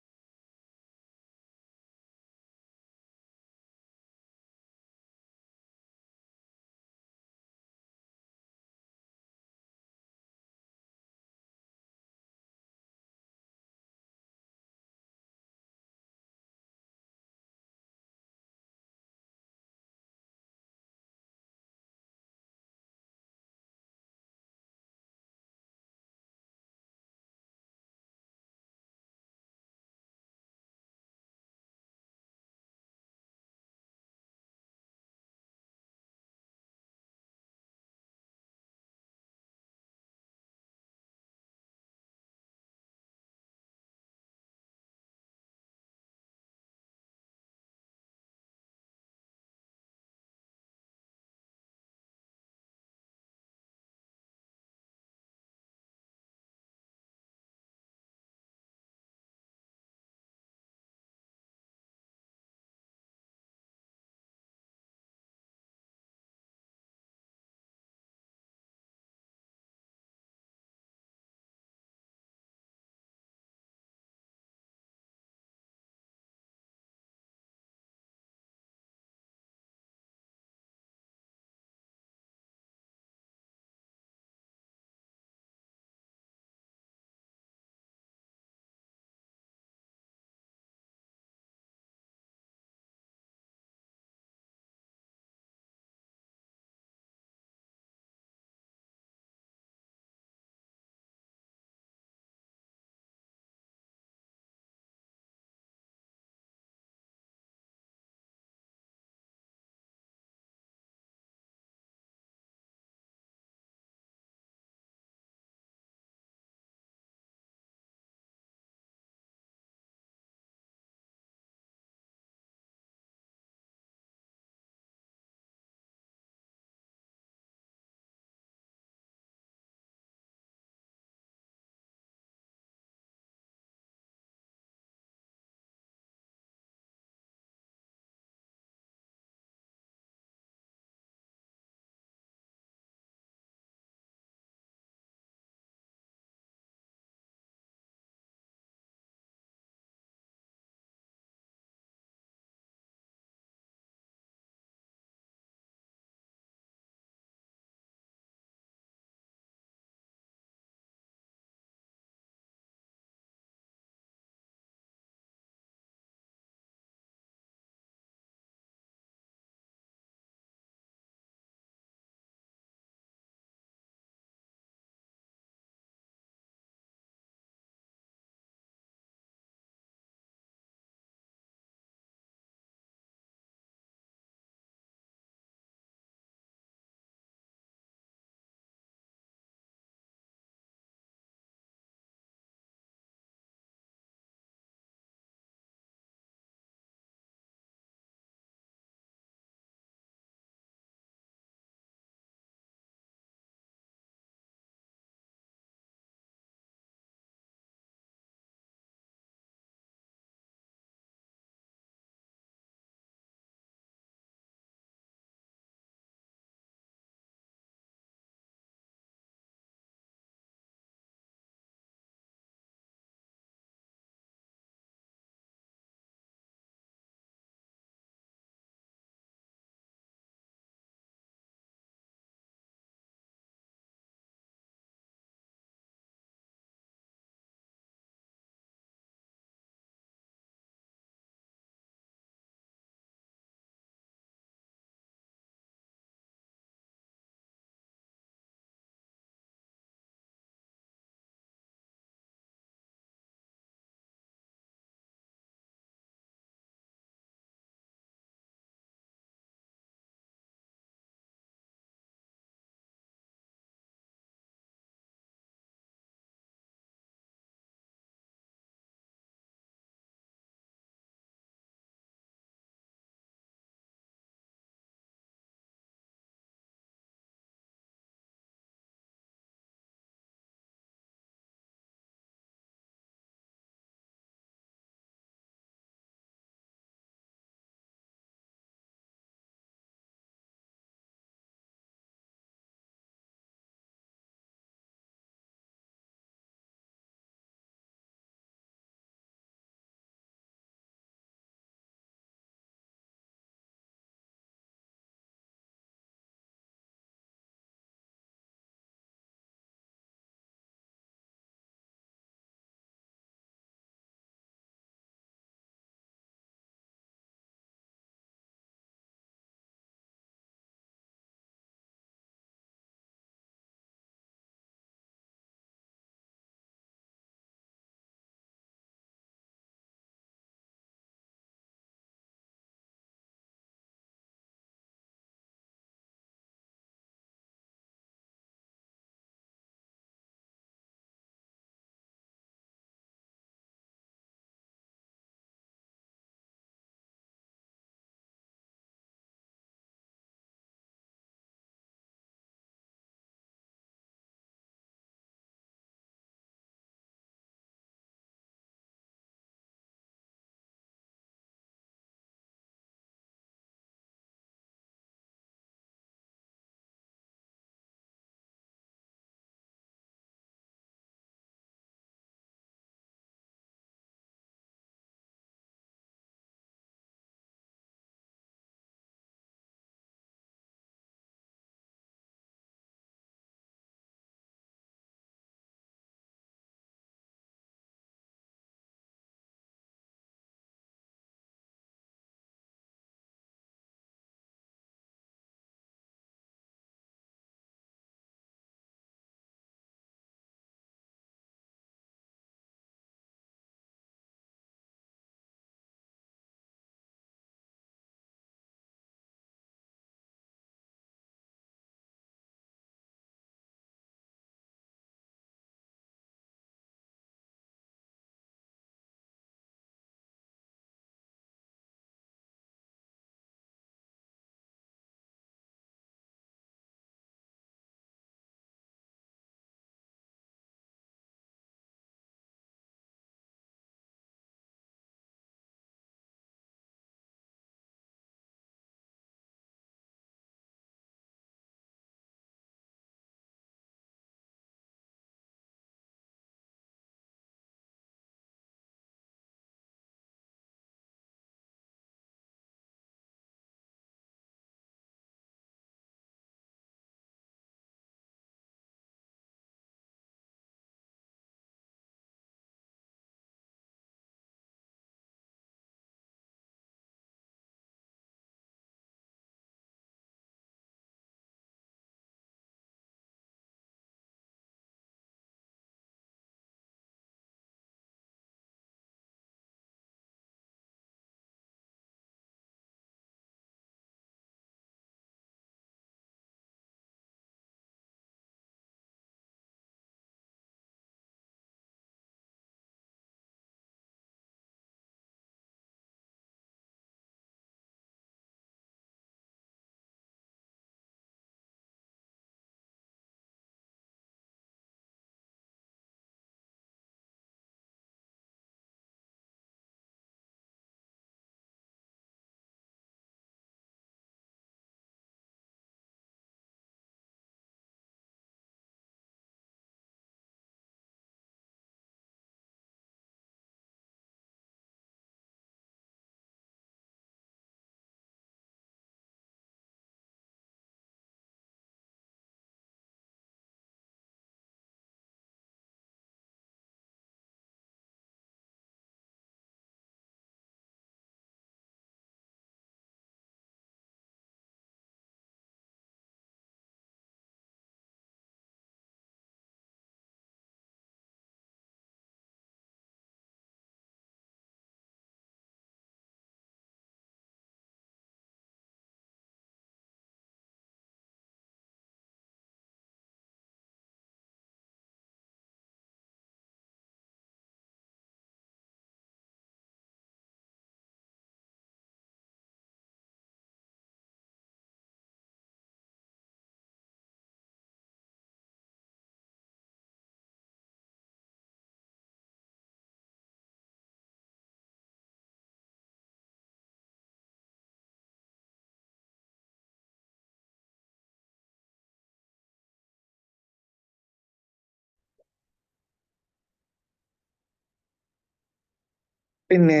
പിന്നെ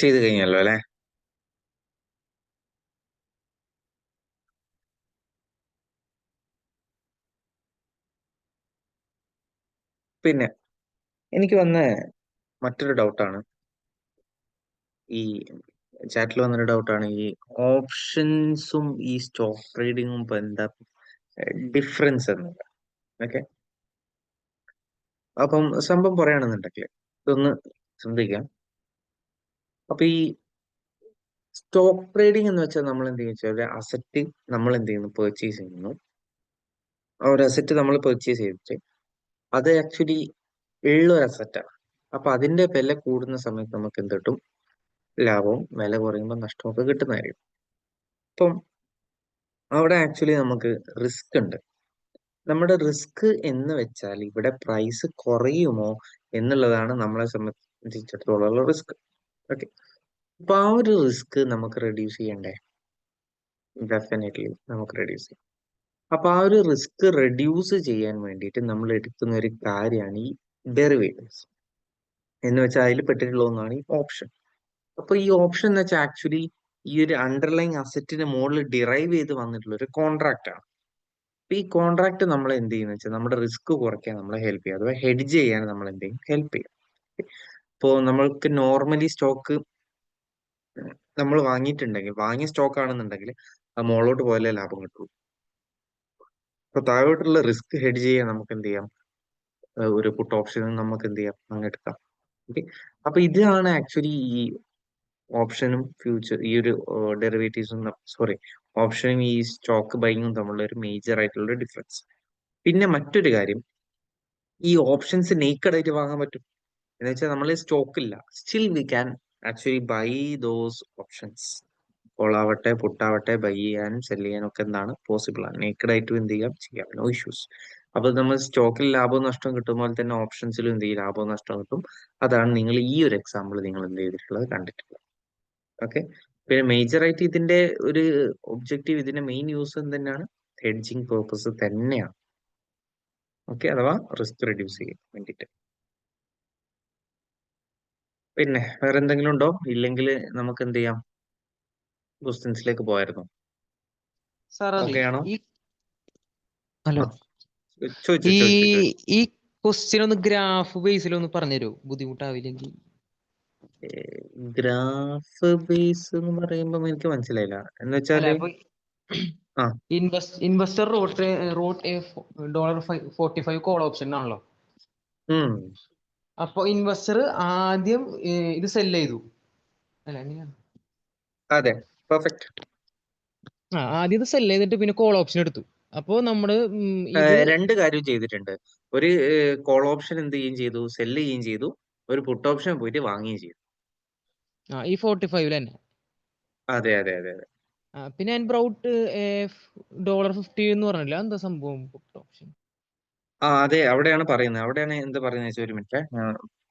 ചെയ്ത് കഴിഞ്ഞല്ലോ അല്ലെ? പിന്നെ എനിക്ക് വന്ന മറ്റൊരു ഡൗട്ടാണ്, ഈ ചാറ്റിൽ വന്നൊരു ഡൗട്ടാണ്, ഈ ഓപ്ഷൻസും ഈ സ്റ്റോക്ക് ട്രേഡിങ്ങും ഇപ്പൊ എന്താ ഡിഫറൻസ് എന്നുള്ളത്. ഓക്കെ, അപ്പം സംഭവം പറയുകയാണെന്നുണ്ടെങ്കിൽ ഇതൊന്ന് ശ്രദ്ധിക്കാം. അപ്പൊ ഈ സ്റ്റോക്ക് ട്രേഡിംഗ് എന്ന് വെച്ചാൽ നമ്മൾ എന്ത് വെച്ചാൽ ഒരു അസറ്റ് നമ്മൾ എന്ത് ചെയ്യുന്നു, പെർച്ചേസ് ചെയ്യുന്നു. ആ ഒരു അസറ്റ് നമ്മൾ പെർച്ചേസ് ചെയ്തിട്ട് അത് ആക്ച്വലി ഉള്ള ഒരു അസറ്റാണ്. അപ്പൊ അതിന്റെ വില കൂടുന്ന സമയത്ത് നമുക്ക് എന്ത് കിട്ടും? ലാഭവും. വില കുറയുമ്പോൾ നഷ്ടമൊക്കെ കിട്ടുന്നതായിരിക്കും. അപ്പം അവിടെ ആക്ച്വലി നമുക്ക് റിസ്ക് ഉണ്ട്. നമ്മുടെ റിസ്ക് എന്ന് വെച്ചാൽ ഇവിടെ പ്രൈസ് കുറയുമോ എന്നുള്ളതാണ് നമ്മളെ സംബന്ധിച്ചിടത്തോളം റിസ്ക്. ഓക്കെ, അപ്പൊ ആ ഒരു റിസ്ക് നമുക്ക് റെഡ്യൂസ് ചെയ്യണ്ടേ? ഡെഫിനറ്റ്ലി നമുക്ക് റെഡ്യൂസ് ചെയ്യാം. അപ്പൊ ആ ഒരു റിസ്ക് റെഡ്യൂസ് ചെയ്യാൻ വേണ്ടിയിട്ട് നമ്മൾ എടുക്കുന്ന ഒരു കാര്യമാണ് ഈ ഡെറിവേറ്റീവ്സ് എന്ന് വെച്ചാൽ. അതിൽ പെട്ടിട്ടുള്ള ഒന്നാണ് ഈ ഓപ്ഷൻ. അപ്പൊ ഈ ഓപ്ഷൻ എന്ന് വെച്ചാൽ ആക്ച്വലി ഈ ഒരു അണ്ടർലൈങ് അസറ്റിന് മുകളിൽ ഡിറൈവ് ചെയ്ത് വന്നിട്ടുള്ള ഒരു കോൺട്രാക്ട് ആണ്. അപ്പൊ ഈ കോൺട്രാക്ട് നമ്മൾ എന്ത് ചെയ്യുന്ന വെച്ചാൽ നമ്മുടെ റിസ്ക് കുറയ്ക്കാൻ നമ്മളെ ഹെൽപ്പ് ചെയ്യും, അഥവാ ഹെഡ്ജ് ചെയ്യാൻ നമ്മൾ എന്ത് ചെയ്യും, ഹെൽപ്പ് ചെയ്യും. ഇപ്പോൾ നമ്മൾക്ക് നോർമലി സ്റ്റോക്ക് നമ്മൾ വാങ്ങിയിട്ടുണ്ടെങ്കിൽ, വാങ്ങിയ സ്റ്റോക്ക് ആണെന്നുണ്ടെങ്കിൽ ആ മുകളിലോട്ട് പോയാലേ ലാഭം കിട്ടുള്ളൂ. അപ്പൊ താഴോട്ടുള്ള റിസ്ക് ഹെഡ്ജ് ചെയ്യാൻ നമുക്ക് എന്ത് ചെയ്യാം, ഒരു പുട്ട് ഓപ്ഷൻ നമുക്ക് എന്ത് ചെയ്യാം, അങ്ങ് എടുക്കാം. ഓക്കെ, അപ്പൊ ഇതാണ് ആക്ച്വലി ഈ ഓപ്ഷനും ഫ്യൂച്ചർ, ഈ ഒരു ഡെറിവേറ്റീവ്സും, സോറി, ഓപ്ഷനും ഈ സ്റ്റോക്ക് ബൈങ്ങും തമ്മിലുള്ള ഒരു മേജർ ആയിട്ടുള്ള ഡിഫറൻസ്. പിന്നെ മറ്റൊരു കാര്യം, ഈ ഓപ്ഷൻസ് നേക്കഡ് ആയിട്ട് വാങ്ങാൻ പറ്റും. എന്ന് വെച്ചാൽ നമ്മൾ സ്റ്റോക്ക് ഇല്ല, still we can actually buy those options. Call ആവട്ടെ പുട്ടാവട്ടെ ബൈ ചെയ്യാനും സെല് ചെയ്യാനും ഒക്കെ എന്താണ് പോസിബിൾ ആണ്. നേക്കഡ് ആയിട്ട് എന്ത് ചെയ്യാം, നോ ഇഷ്യൂസ്. അപ്പൊ നമ്മൾ സ്റ്റോക്കിൽ ലാഭവും നഷ്ടവും കിട്ടുമ്പോൾ തന്നെ ഓപ്ഷൻസിലും എന്ത് ചെയ്യും, ലാഭവും നഷ്ടവും കിട്ടും. അതാണ് നിങ്ങൾ ഈ ഒരു എക്സാമ്പിൾ നിങ്ങൾ എന്ത് ചെയ്തിട്ടുള്ളത്, കണ്ടിട്ടുള്ളത്. ഓക്കെ, പിന്നെ മേജർ ആയിട്ട് ഇതിന്റെ ഒരു ഒബ്ജക്റ്റീവ്, ഇതിന്റെ മെയിൻ യൂസ് തന്നെയാണ് ഹെഡ്ജിങ് പേർപ്പസ് തന്നെയാണ്. ഓക്കെ, അഥവാ റിസ്ക് റെഡ്യൂസ് ചെയ്യാൻ വേണ്ടിയിട്ട്. പിന്നെ വേറെ എന്തെങ്കിലും ഉണ്ടോ? ഇല്ലെങ്കിൽ നമുക്ക് എന്ത് ചെയ്യാം, ക്വസ്റ്റ്യൻസിലേക്ക് പോയായിരുന്നു. സാർ അത് ഓക്കെ ആണോ? ഈ ഹലോ, ആ, ചോദിച്ചു ഈ ചോദിച്ചു ചോദിച്ചു. ഈ ക്വസ്റ്റ്യൻ ഒന്ന് ഗ്രാഫ് ബേസിൽ ഒന്ന് പറഞ്ഞുതരുമോ, ബുദ്ധിമുട്ടാവില്ലെങ്കിൽ? ഗ്രാഫ് ബേസ് എന്ന് പറയുമ്പോൾ എനിക്ക് മനസ്സിലായില്ല എന്ന് അല്ല, വെച്ചാല്. അപ്പൊ ആ, ഇൻവെസ്റ്റർ റോട്ട് $45 കോൾ ഓപ്ഷൻ ആണല്ലോ. ഉം, അപ്പൊ ഇൻവെസ്റ്റർ ആദ്യം ഇത് സെല് ചെയ്തു, അല്ല എങ്ങനെയാണ്? അതെ, പെർഫെക്റ്റ്. ആദ്യം ഇത് സെല് ചെയ്തിട്ട് പിന്നെ കോൾ ഓപ്ഷൻ എടുത്തു. അപ്പൊ നമ്മള് ഇത് രണ്ട് കാര്യം ചെയ്തിട്ടുണ്ട്. ഒരു കോൾ ഓപ്ഷൻ എന്ത് ചെയ്യുകയും ചെയ്തു, സെല് ചെയ്യുകയും ചെയ്തു. ഒരു പുട്ട് ഓപ്ഷൻ പോയിട്ട് വാങ്ങുകയും ചെയ്തു. ഈ 45 തന്നെ. അതെ അതെ അതെ അതെ. പിന്നെ ബ്രൗട്ട് $50 എന്ന് പറഞ്ഞില്ല, എന്താ സംഭവം ഓപ്ഷൻ? ആ അതെ, അവിടെയാണ് പറയുന്നത്. അവിടെയാണ് എന്ത് പറയുന്നത് വെച്ചാൽ, ഒരു മിനിറ്റ്,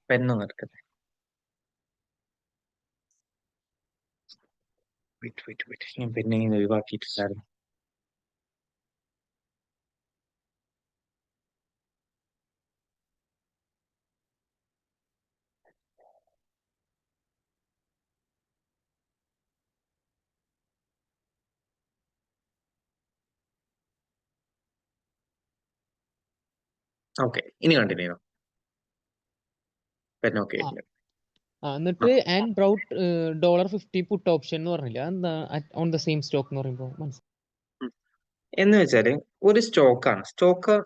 പെന്നൊന്ന് എടുക്കട്ടെ. വെയിറ്റ് വെയിറ്റ് വെയിറ്റ്, ഞാൻ പെന്നെ ഇങ്ങനെ ഒഴിവാക്കിയിട്ടുണ്ടായിരുന്നു. ഓക്കെ, ഇനി കണ്ടിന്യൂ ചെയ്യാം. പെൻ ഓക്കെ ആയിട്ടുണ്ട്. ആ, എന്നിട്ട് ബ്രൗട്ട് $50 പുട്ട് ഓപ്ഷൻ എന്ന് പറഞ്ഞില്ല, എന്താ ഓൺ ദ സെയിം സ്റ്റോക്ക് എന്ന് പറയുമ്പോൾ മനസ്സിലായി. ഉം. എന്ന് വെച്ചാല് ഒരു സ്റ്റോക്കാണ്, സ്റ്റോക്ക്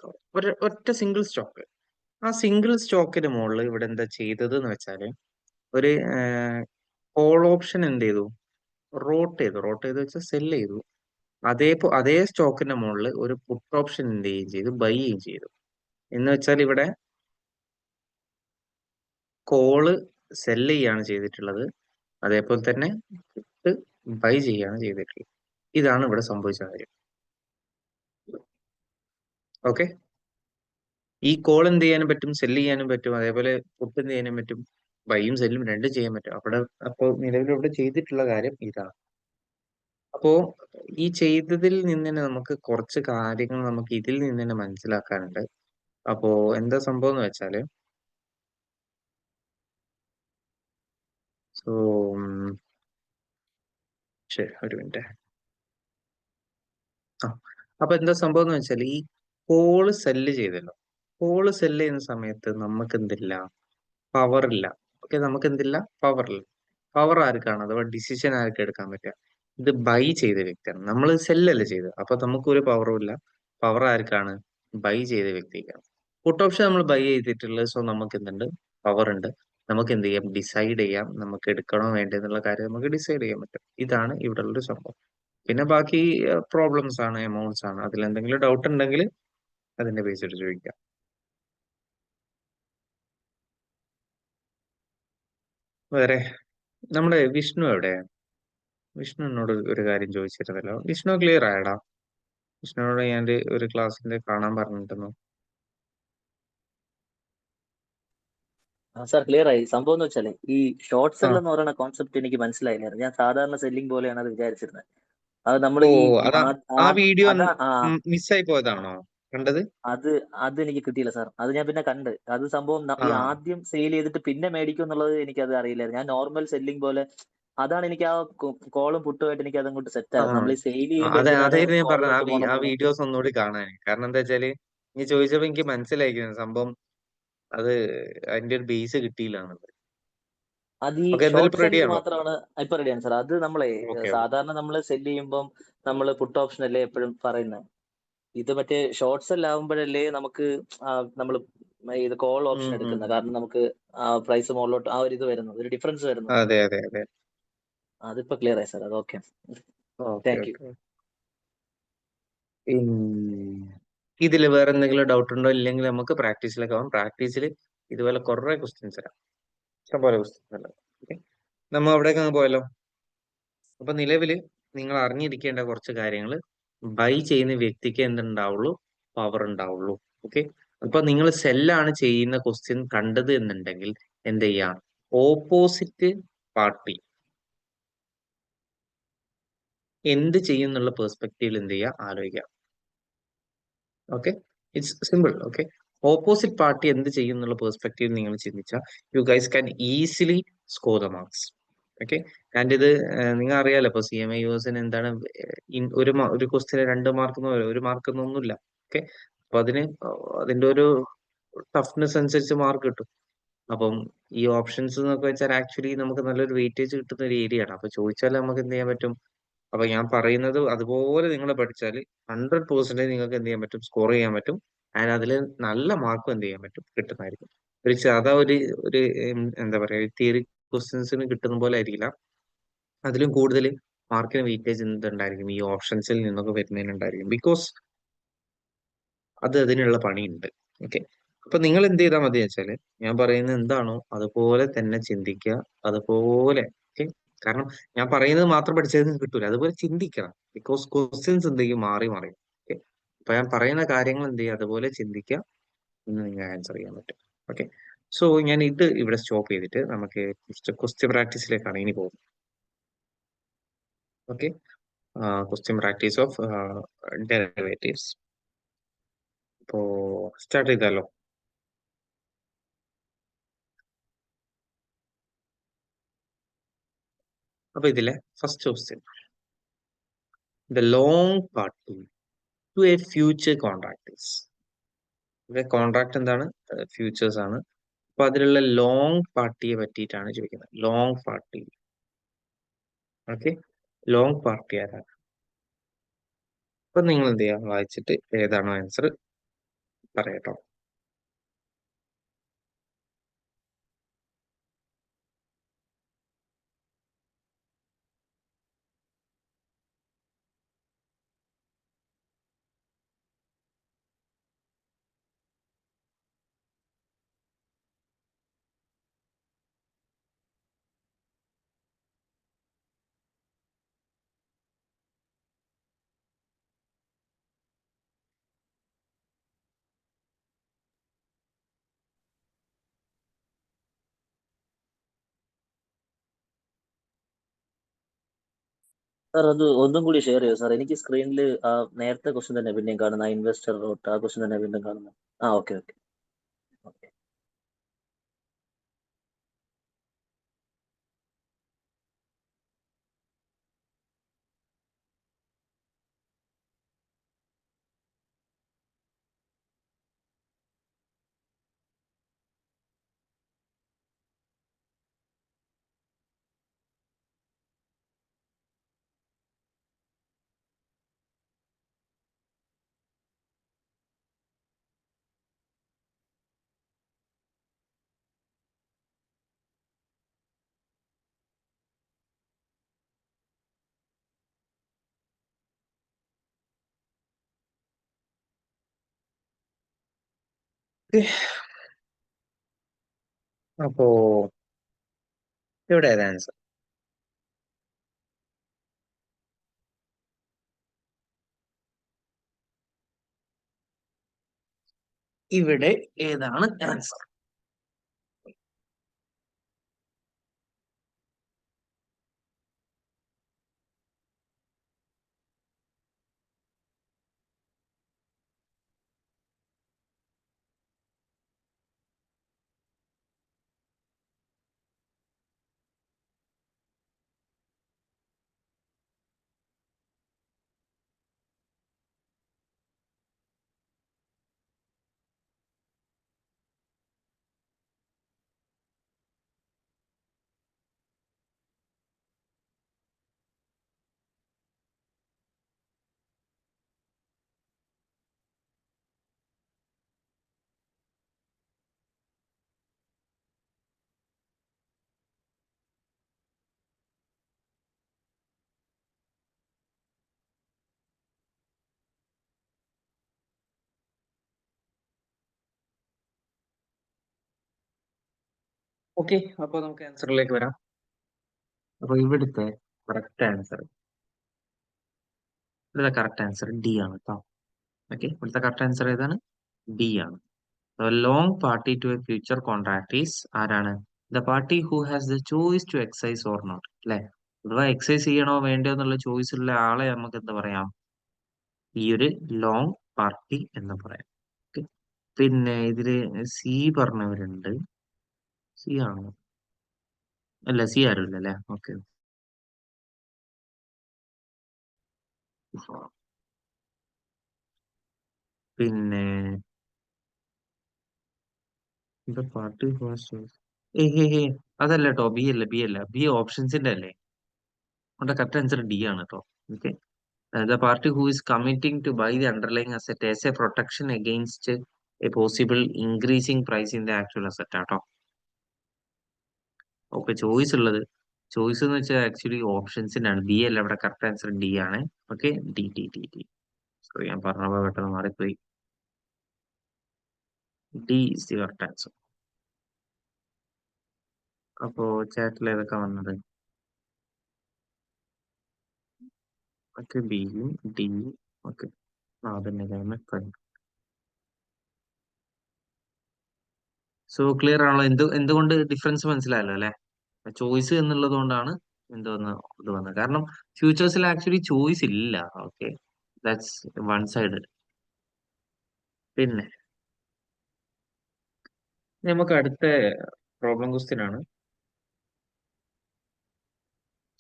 ഒറ്റ സിംഗിൾ സ്റ്റോക്ക്. ആ സിംഗിൾ സ്റ്റോക്കിന് മുകളിൽ ഇവിടെ എന്താ ചെയ്തത് എന്ന് വെച്ചാല്, ഒരു കോൾ ഓപ്ഷൻ എന്ത് ചെയ്തു, റോട്ട് ചെയ്ത് വെച്ചാൽ സെല് ചെയ്തു. അതേ സ്റ്റോക്കിന്റെ മുകളിൽ ഒരു പുട്ട് ഓപ്ഷൻ എന്ത് ചെയ്യുകയും ചെയ്തു, ബൈ ചെയ്യുകയും ചെയ്തു. എന്ന് വെച്ചാൽ ഇവിടെ കോള് സെല് ചെയ്യാണ് ചെയ്തിട്ടുള്ളത്, അതേപോലെ തന്നെ പുട്ട് ബൈ ചെയ്യാണ് ചെയ്തിട്ടുള്ളത്. ഇതാണ് ഇവിടെ സംഭവിച്ച കാര്യം. ഓക്കെ, ഈ കോൾ എന്ത് ചെയ്യാനും പറ്റും, സെല് ചെയ്യാനും പറ്റും, അതേപോലെ പുട്ട് എന്ത് ചെയ്യാനും പറ്റും, ബൈയും സെല്ലും രണ്ടും ചെയ്യാൻ പറ്റും. അപ്പോൾ നിലവിൽ ഇവിടെ ചെയ്തിട്ടുള്ള കാര്യം ഇതാണ്. അപ്പോ ഈ ചെയ്തതിൽ നിന്ന് തന്നെ നമുക്ക് കുറച്ച് കാര്യങ്ങൾ നമുക്ക് ഇതിൽ നിന്ന് തന്നെ മനസ്സിലാക്കാനുണ്ട്. അപ്പോ എന്താ സംഭവം എന്ന് വെച്ചാല്, സോ ശരി, ഒരു മിനിറ്റ്. ആ അപ്പൊ എന്താ സംഭവം എന്ന് വെച്ചാൽ ഈ കോള് സെല്ല് ചെയ്തല്ലോ. കോള് സെല്ല് ചെയ്യുന്ന സമയത്ത് നമുക്ക് എന്തില്ല, പവർ ഇല്ല. ഓക്കെ, നമുക്ക് എന്തില്ല, പവർ ഇല്ല. പവർ ആർക്കാണ് അഥവാ ഡിസിഷൻ ആർക്ക് എടുക്കാൻ പറ്റുക? ഇത് ബൈ ചെയ്ത വ്യക്തിയാണ്. നമ്മൾ സെല്ലല്ല ചെയ്തത്, അപ്പൊ നമുക്ക് ഒരു പവറും ഇല്ല. പവർ ആർക്കാണ്? ബൈ ചെയ്ത വ്യക്തിക്കാണ്. പുട്ട് ഓപ്ഷൻ നമ്മൾ ബൈ ചെയ്തിട്ടുള്ളത്, സോ നമുക്ക് എന്തുണ്ട്, പവർ ഉണ്ട്. നമുക്ക് എന്ത് ചെയ്യാം, ഡിസൈഡ് ചെയ്യാം, നമുക്ക് എടുക്കണോ വേണ്ടേ എന്നുള്ള കാര്യം നമുക്ക് ഡിസൈഡ് ചെയ്യാൻ പറ്റും. ഇതാണ് ഇവിടെ ഉള്ളൊരു സംഭവം. പിന്നെ ബാക്കി പ്രോബ്ലംസ് ആണ്, എമൗണ്ട്സ് ആണ്. അതിൽ എന്തെങ്കിലും ഡൗട്ട് ഉണ്ടെങ്കിൽ അതിന്റെ ബേസ് എടുത്ത് ചോദിക്കാം. വേറെ നമ്മുടെ വിഷ്ണു എവിടെ? വിഷ്ണു എന്നോട് ഒരു കാര്യം ചോദിച്ചിരുന്നല്ലോ. വിഷ്ണു ക്ലിയർ ആയടാ? വിഷ്ണുനോട് ഞാൻ ഒരു ക്ലാസ്സിന്റെ കാണാൻ പറഞ്ഞിട്ടുന്നു. സാർ ക്ലിയർ ആയി. സംഭവം എന്ന് വെച്ചാല് ഈ ഷോർട്ട് ആ സെൽ എന്ന് പറയുന്ന കോൺസെപ്റ്റ് എനിക്ക് മനസ്സിലായില്ലായിരുന്നു. ഞാൻ സാധാരണ സെല്ലിംഗ് പോലെയാണ് അത് വിചാരിച്ചിരുന്നത്. അത് നമ്മൾ ഓ, ഈ അതാ ആ ആ- വീഡിയോ അതാ മിസ്സായി പോയതാണോ കണ്ടത്? അത് അത് എനിക്ക് കിട്ടിയില്ല സാർ. അത് ഞാൻ പിന്നെ കണ്ട്. അത് സംഭവം ആ ഈ ആദ്യം സെയിൽ ചെയ്തിട്ട് പിന്നെ മേടിക്കും എന്നുള്ളത് എനിക്കത് അറിയില്ലായിരുന്നു. ഞാൻ നോർമൽ സെല്ലിംഗ് പോലെ അതാണ് എനിക്ക് ആ കോളും പുട്ടുമായിട്ട് എനിക്ക് അതങ്ങോട്ട് സെറ്റ് ആ ആകും. നമ്മൾ ഈ സെയിൽ ആ, ചെയ്യുമ്പോൾ അതെ, എന്തിനാണ് അതായിരുന്നു ഞാൻ പറഞ്ഞത്. കോളിലോട്ട് ആ പോകണമെന്നുള്ള. വീഡിയോസ് ഒന്നുകൂടി കാണാൻ. കാരണം എന്താ വെച്ചാല് നീ ചോദിച്ചപ്പോ എനിക്ക് മനസ്സിലായിരിക്കുന്നു സംഭവം. അത് അതിന്റെ ഒരു ബേസ് കിട്ടിയില്ല എന്നുള്ളത്. അത് ഈ ഓക്കെ, എന്തായാലും ഷോർട്ട് ഇപ്പൊ റെഡി സെല്ലിങ് ആണോ? മാത്രമാണ് ഇപ്പൊ റെഡിയാണ് സാർ. അത് നമ്മളെ ഓക്കെ. സാധാരണ നമ്മൾ സെല് ചെയ്യുമ്പോൾ നമ്മൾ പുട്ട് ഓപ്ഷൻ അല്ലേ എപ്പോഴും പറയുന്നത്. ഇത് മറ്റേ ഷോർട്ട് സെൽ ആകുമ്പോഴല്ലേ നമുക്ക് നമ്മൾ ഇത് കോൾ ഓപ്ഷൻ എടുക്കുന്നത്. കാരണം നമുക്ക് പ്രൈസ് മുകളിലോട്ട് ആ ഒരു ഇത് വരുന്നത്, ഒരു ഡിഫറൻസ് വരുന്നത്. അതെ അതെ അതെ. അതിപ്പോ ക്ലിയർ ആയി സാർ. അത് okay. Okay thank you. Okay. ഇതിൽ വേറെ എന്തെങ്കിലും ഡൗട്ട് ഉണ്ടോ? ഇല്ലെങ്കിൽ നമുക്ക് പ്രാക്ടീസിലേക്ക് ആവാം. പ്രാക്ടീസിൽ ഇതുപോലെ കുറെ ക്വസ്റ്റ്യൻസ് തരാം. ഇഷ്ടംപോലെ ക്വസ്റ്റ്യൻസ് അല്ല. ഓക്കെ, നമ്മ അവിടേക്ക് അങ്ങ് പോയല്ലോ. അപ്പൊ നിലവില് നിങ്ങൾ അറിഞ്ഞിരിക്കേണ്ട കുറച്ച് കാര്യങ്ങൾ. ബൈ ചെയ്യുന്ന വ്യക്തിക്ക് എന്തുണ്ടാവുള്ളൂ, പവർ ഉണ്ടാവുള്ളൂ. ഓക്കെ, അപ്പൊ നിങ്ങൾ സെല്ലാണ് ചെയ്യുന്ന ക്വസ്റ്റ്യൻ കണ്ടത് എന്നുണ്ടെങ്കിൽ എന്ത് ചെയ്യാം, ഓപ്പോസിറ്റ് പാർട്ടി എന്ത് ചെയ്യും എന്നുള്ള പേഴ്സ്പെക്റ്റീവിൽ എന്ത് ചെയ്യുക, ആലോചിക്കാം. Okay, it's simple. Okay, opposite party എന്ത് ചെയ്യും എന്നുള്ള പേഴ്സ്പെക്റ്റീവ് നിങ്ങൾ ചിന്തിച്ചാൽ you guys can easily score the marks. Okay, and ഇത് നിങ്ങൾ അറിയാലോ ഇപ്പൊ CMA യുഎസിന് എന്താണ്, ഒരു ക്വസ്റ്റിന് 2 മാർക്ക്, 1 മാർക്ക് എന്നൊന്നുമില്ല. ഓക്കെ, അപ്പൊ അതിന്റെ ഒരു ടഫ്നെസ് അനുസരിച്ച് മാർക്ക് കിട്ടും. അപ്പം ഈ ഓപ്ഷൻസ് എന്നൊക്കെ വെച്ചാൽ ആക്ച്വലി നമുക്ക് നല്ലൊരു വെയിറ്റേജ് കിട്ടുന്ന ഒരു ഏരിയ ആണ്. അപ്പൊ ചോദിച്ചാൽ നമുക്ക് എന്ത് ചെയ്യാൻ പറ്റും, അപ്പൊ ഞാൻ പറയുന്നത് അതുപോലെ നിങ്ങൾ പഠിച്ചാൽ 100% നിങ്ങൾക്ക് എന്ത് ചെയ്യാൻ പറ്റും, സ്കോർ ചെയ്യാൻ പറ്റും. ആൻഡ് അതിൽ നല്ല മാർക്കും എന്ത് ചെയ്യാൻ പറ്റും, കിട്ടുന്നതായിരിക്കും. ഒരു സാധാ ഒരു എന്താ പറയാ, തിയറി ക്വസ്റ്റ്യൻസിന് കിട്ടുന്ന പോലെ ആയിരിക്കില്ല. അതിലും കൂടുതൽ മാർക്കിന് വെയിറ്റേജ് എന്തുണ്ടായിരിക്കും, ഈ ഓപ്ഷൻസിൽ നിന്നൊക്കെ വരുന്നതിനുണ്ടായിരിക്കും. ബിക്കോസ് അതിനുള്ള പണിയുണ്ട്. ഓക്കെ, അപ്പൊ നിങ്ങൾ എന്ത് ചെയ്താൽ മതി വെച്ചാല്, ഞാൻ പറയുന്നത് എന്താണോ അതുപോലെ തന്നെ ചിന്തിക്കുക. അതുപോലെ, ഓക്കെ, കാരണം ഞാൻ പറയുന്നത് മാത്രം പഠിച്ചത് നിങ്ങൾക്ക് കിട്ടൂല. അതുപോലെ ചിന്തിക്കണം. ബിക്കോസ് ക്വസ്റ്റ്യൻസ് എന്ത് ചെയ്യും, മാറി മാറി. ഓക്കെ, അപ്പൊ ഞാൻ പറയുന്ന കാര്യങ്ങൾ എന്ത് ചെയ്യുക, അതുപോലെ ചിന്തിക്കുക, എന്ന് നിങ്ങൾ ആൻസർ ചെയ്യാൻ പറ്റും. ഓക്കെ, സോ ഞാൻ ഇത് ഇവിടെ സ്റ്റോപ്പ് ചെയ്തിട്ട് നമുക്ക് ക്വസ്റ്റ്യൻ പ്രാക്ടീസിലേക്കാണ് ഇനി പോകുന്നത്. Okay, question practice of derivatives. ഇപ്പോ സ്റ്റാർട്ട് ചെയ്താലോ? അപ്പൊ ഇതിലെ first question, the long party to a future contract. ഇവിടെ കോൺട്രാക്ട് എന്താണ്, ഫ്യൂച്ചേഴ്സ് ആണ്. അപ്പൊ അതിലുള്ള ലോങ് പാർട്ടിയെ പറ്റിയിട്ടാണ് ചോദിക്കുന്നത്. Long party. Okay, long party ആരാണ്? അപ്പൊ നിങ്ങൾ എന്ത് ചെയ്യാം, വായിച്ചിട്ട് ഏതാണോ ആൻസർ പറയട്ടോ. സാർ അത് ഒന്നും കൂടി ഷെയർ ചെയ്യോ സാർ? എനിക്ക് സ്ക്രീനിൽ ആ നേരത്തെ ക്വസ്റ്റ്യൻ തന്നെ പിന്നെയും കാണുന്നത്. ഇൻവെസ്റ്റർ റോട്ട് ആ ക്വസ്റ്റ്യൻ തന്നെ വീണ്ടും കാണുന്നത്. Okay okay okay. അപ്പോ ഇവിടെ ഏതാ ആൻസർ? ഇവിടെ ഏതാണ് ആൻസർ? ഓക്കെ, അപ്പൊ നമുക്ക് ആൻസറിലേക്ക് വരാം. അപ്പൊ ഇവിടുത്തെ കറക്റ്റ് ആൻസർ ഡി ആണ് കേട്ടോ. ഓക്കെ, ഇവിടുത്തെ കറക്റ്റ് ആൻസർ ഏതാണ്? ഡി ആണ്. Long party to a future contract is ആരാണ്? The party who has the choice to exercise or not, അല്ലെ? അഥവാ എക്സൈസ് ചെയ്യണോ വേണ്ടയോ എന്നുള്ള ചോയ്സ് ഉള്ള ആളെ നമുക്ക് എന്താ പറയാം? ഈ ഒരു ലോങ് പാർട്ടി എന്ന് പറയാം. Okay. പിന്നെ ഇതില് സി പറഞ്ഞവരുണ്ട്. സി ആണോ? അല്ല, സി ആരുമില്ല അല്ലെ? ഓക്കെ. പിന്നെ ഇത് പാർട്ടി ഏ അതല്ല കേട്ടോ, ബി ഓപ്ഷൻസിന്റെ അല്ലേ? അവിടെ കറക്റ്റ് ആൻസർ ഡി ആണ് കേട്ടോ. Okay, the party who is committing to buy the underlying asset as a protection against a possible increasing price in the actual asset ആട്ടോ. ഓക്കെ, ചോയ്സ് എന്ന് വെച്ചാൽ ആക്ച്വലി ഓപ്ഷൻസിന്റെ ആണ്. ബി അല്ല, ഇവിടെ കറക്റ്റ് ആൻസർ ഡി ആണ്. Okay, D D D D sorry, ഞാൻ പറഞ്ഞപ്പോ പെട്ടെന്ന് മാറിപ്പോയി. D is the correct answer. അപ്പോ ചാറ്റിൽ ഏതൊക്കെ വന്നത്? ഓക്കെ, ബിയും ഡിയും. ഓക്കെ, അതന്നെ. സോ ക്ലിയർ ആണല്ലോ? എന്തുകൊണ്ട് ഡിഫറൻസ് മനസ്സിലായല്ലോ അല്ലെ? ചോയ്സ് എന്നുള്ളത് കൊണ്ടാണ് എന്തോന്ന് ഇത് വന്നത്. കാരണം ഫ്യൂച്ചേഴ്സിൽ ആക്ച്വലി ചോയ്സ് ഇല്ല. Okay, that's one side. പിന്നെ നമുക്ക് അടുത്ത പ്രോബ്ലം ക്വസ്റ്റ്യൻ ആണ്.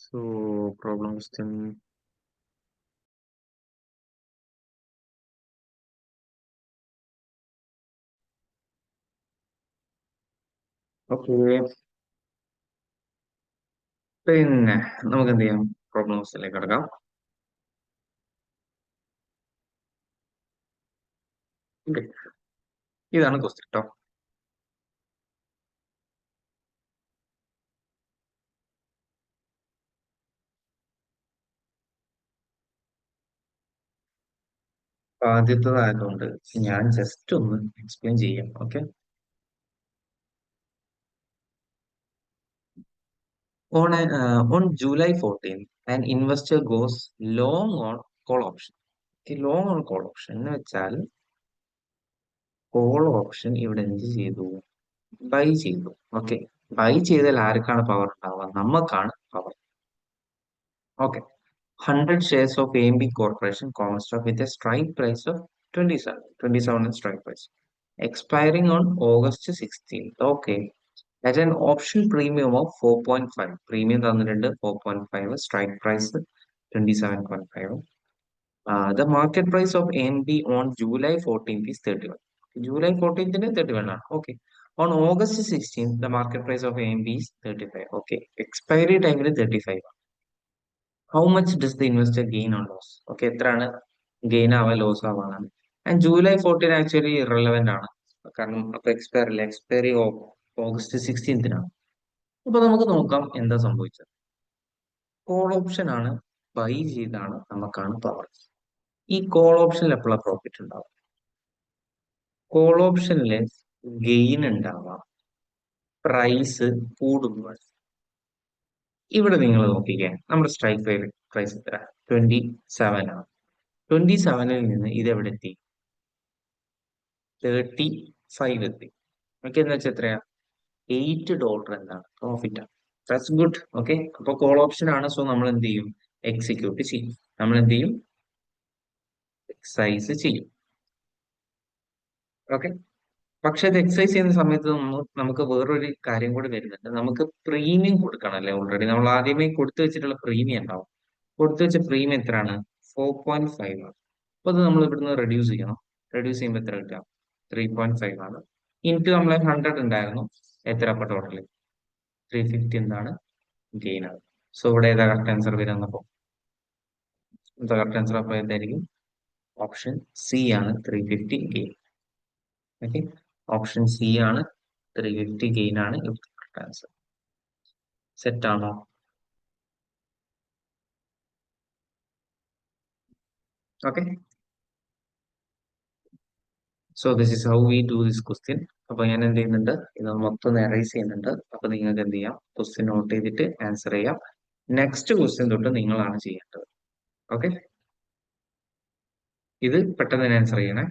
So problem question. ഓക്കെ, പിന്നെ നമുക്ക് എന്ത് ചെയ്യാം? പ്രോബ്ലം ക്വസ്റ്റ്യനിലേക്ക് കിടക്കാം. ഇതാണ് ക്വസ്റ്റ്യൻ കേട്ടോ. ആദ്യത്തേതായതുകൊണ്ട് ഞാൻ ജസ്റ്റ് ഒന്ന് എക്സ്പ്ലെയിൻ ചെയ്യാം. Okay, on July 14th, an investor goes long on call option. Long on call option എന്ന് വെച്ചാൽ കോൾ ഓപ്ഷൻ ഇവിടെ എന്ത് ചെയ്തു? ബൈ ചെയ്തു. ഓക്കെ, ബൈ ചെയ്താൽ ആർക്കാണ് പവർ ഉണ്ടാവുക? നമുക്കാണ് power. Okay, 100 shares of AMB Corporation common stock with a strike price of 27 strike price, expiring on August 16th. Okay, at an option premium of 4.5. Premium തന്നിട്ടുണ്ട് 4.5, strike price 27.5. The market price of AMB on July 14th is 31. July 14th is 31. Okay. On August 16th, the market price of AMB is 35. Okay. Expiry time is 35. How much does the investor gain or loss? Okay. എത്രയാണ് gain ആവാ loss ആവാന്നാണ്. And July 14 actually irrelevant ആണ്. കാരണം അപ്പൊ expiry August 16th. അപ്പൊ നമുക്ക് നോക്കാം എന്താ സംഭവിച്ചത്. കോൾ ഓപ്ഷൻ ആണ്, ബൈ ചെയ്താണ് നമുക്കാണ് പവർ. ഈ കോൾ ഓപ്ഷനിൽ എപ്പോഴാണ് പ്രോഫിറ്റ് ഉണ്ടാവും? കോൾ ഓപ്ഷനിലെ ഗെയിൻ ഉണ്ടാവാം, പ്രൈസ് കൂടുമ്പോൾ. ഇവിടെ നിങ്ങൾ നോക്കിക്കേ, നമ്മുടെ സ്ട്രൈക്ക് പ്രൈസ് എത്ര? 27 ആണ്. 27-ൽ നിന്ന് ഇത് എവിടെ എത്തി? 35 എത്തി. ഓക്കെ, എന്ന് വെച്ചാൽ എത്രയാ? $8 എന്താണ് പ്രോഫിറ്റ് ആണ്. That's good. ഓക്കെ, അപ്പൊ കോൾ ഓപ്ഷൻ ആണ്. സോ നമ്മൾ എന്ത് ചെയ്യും? എക്സിക്യൂട്ട് ചെയ്യും. നമ്മൾ എന്ത് ചെയ്യും? എക്സൈസ് ചെയ്യും. ഓക്കെ, പക്ഷെ അത് എക്സസൈസ് ചെയ്യുന്ന സമയത്ത് നമുക്ക് വേറൊരു കാര്യം കൂടി വരുന്നുണ്ട്. നമുക്ക് പ്രീമിയം കൊടുക്കണമല്ലേ? ഓൾറെഡി നമ്മൾ ആദ്യമേ കൊടുത്തു വെച്ചിട്ടുള്ള പ്രീമിയം ഉണ്ടാവും. കൊടുത്തു വെച്ച പ്രീമിയം എത്രയാണ്? 4.5 ആണ്. അപ്പൊ അത് നമ്മൾ ഇവിടുന്ന് റെഡ്യൂസ് ചെയ്യണം. റെഡ്യൂസ് ചെയ്യുമ്പോൾ എത്ര കിട്ടുക? 3.5 ആണ്. ഇൻറ്റു നമ്മളെ 100 ഉണ്ടായിരുന്നു. എത്ര അപ്പൊ ടോട്ടൽ? 350 എന്താണ്? ഗെയിൻ ആണ്. സോ ഇവിടെ ഏതാ കറക്റ്റ് ആൻസർ വരുന്നപ്പോ? കറക്റ്റ് ആൻസർ അപ്പൊ എന്തായിരിക്കും? ഓപ്ഷൻ സി ആണ്, 350 ഗെയിൻ. ഓക്കെ, ഓപ്ഷൻ സി ആണ്, 350 ഗെയിൻ ആണ് ആൻസർ. സെറ്റ് ആണോ? Okay, so this is how we do this question. അപ്പൊ ഞാൻ എന്ത് ചെയ്യുന്നുണ്ട്? ഇത് മൊത്തം എറൈസ് ചെയ്യുന്നുണ്ട്. അപ്പൊ നിങ്ങൾക്ക് എന്ത് ചെയ്യാം? ക്വസ്റ്റ്യൻ നോട്ട് ചെയ്തിട്ട് ആൻസർ ചെയ്യാം. നെക്സ്റ്റ് ക്വസ്റ്റ്യൻ തൊട്ട് നിങ്ങളാണ് ചെയ്യേണ്ടത്. ഓക്കെ, ഇത് പെട്ടെന്ന് തന്നെ ആൻസർ ചെയ്യണേ.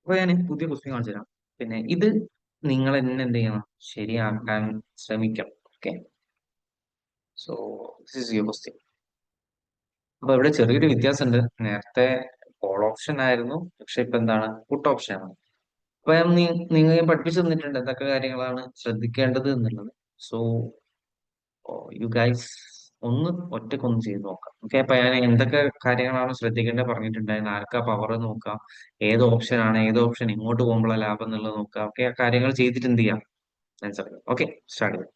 അപ്പൊ ഞാൻ പുതിയ ക്വസ്റ്റ്യൻ കാണിച്ചു തരാം. പിന്നെ ഇത് നിങ്ങൾ തന്നെ എന്ത് ചെയ്യണം? ശരിയാക്കാൻ ശ്രമിക്കണം. Okay, so this is your question. അപ്പൊ ഇവിടെ ചെറിയൊരു വ്യത്യാസമുണ്ട്. നേരത്തെ കോൾ ഓപ്ഷൻ ആയിരുന്നു, പക്ഷെ ഇപ്പൊ എന്താണ്? പുട്ട് ഓപ്ഷൻ ആണ്. അപ്പൊ നിങ്ങൾ പഠിപ്പിച്ചു തന്നിട്ടുണ്ട് എന്തൊക്കെ കാര്യങ്ങളാണ് ശ്രദ്ധിക്കേണ്ടത് എന്നുള്ളത്. സോ യു ഗൈസ് ഒന്ന് ഒറ്റക്കൊന്ന് ചെയ്ത് നോക്കാം. ഓക്കെ, അപ്പൊ ഞാൻ എന്തൊക്കെ കാര്യങ്ങളാണ് ശ്രദ്ധിക്കേണ്ടത് പറഞ്ഞിട്ടുണ്ടായിരുന്നു. ആർക്കാ പവർ നോക്കാം, ഏത് ഓപ്ഷൻ ആണ്, ഏത് ഓപ്ഷൻ ഇങ്ങോട്ട് പോകുമ്പോഴാണ് ലാഭം എന്നുള്ളത് നോക്കാം. ഓക്കെ, ആ കാര്യങ്ങൾ ചെയ്തിട്ട് എന്ത് ചെയ്യാം? ആൻസർ. ഓക്കെ, സ്റ്റാർട്ട് ചെയ്യാം.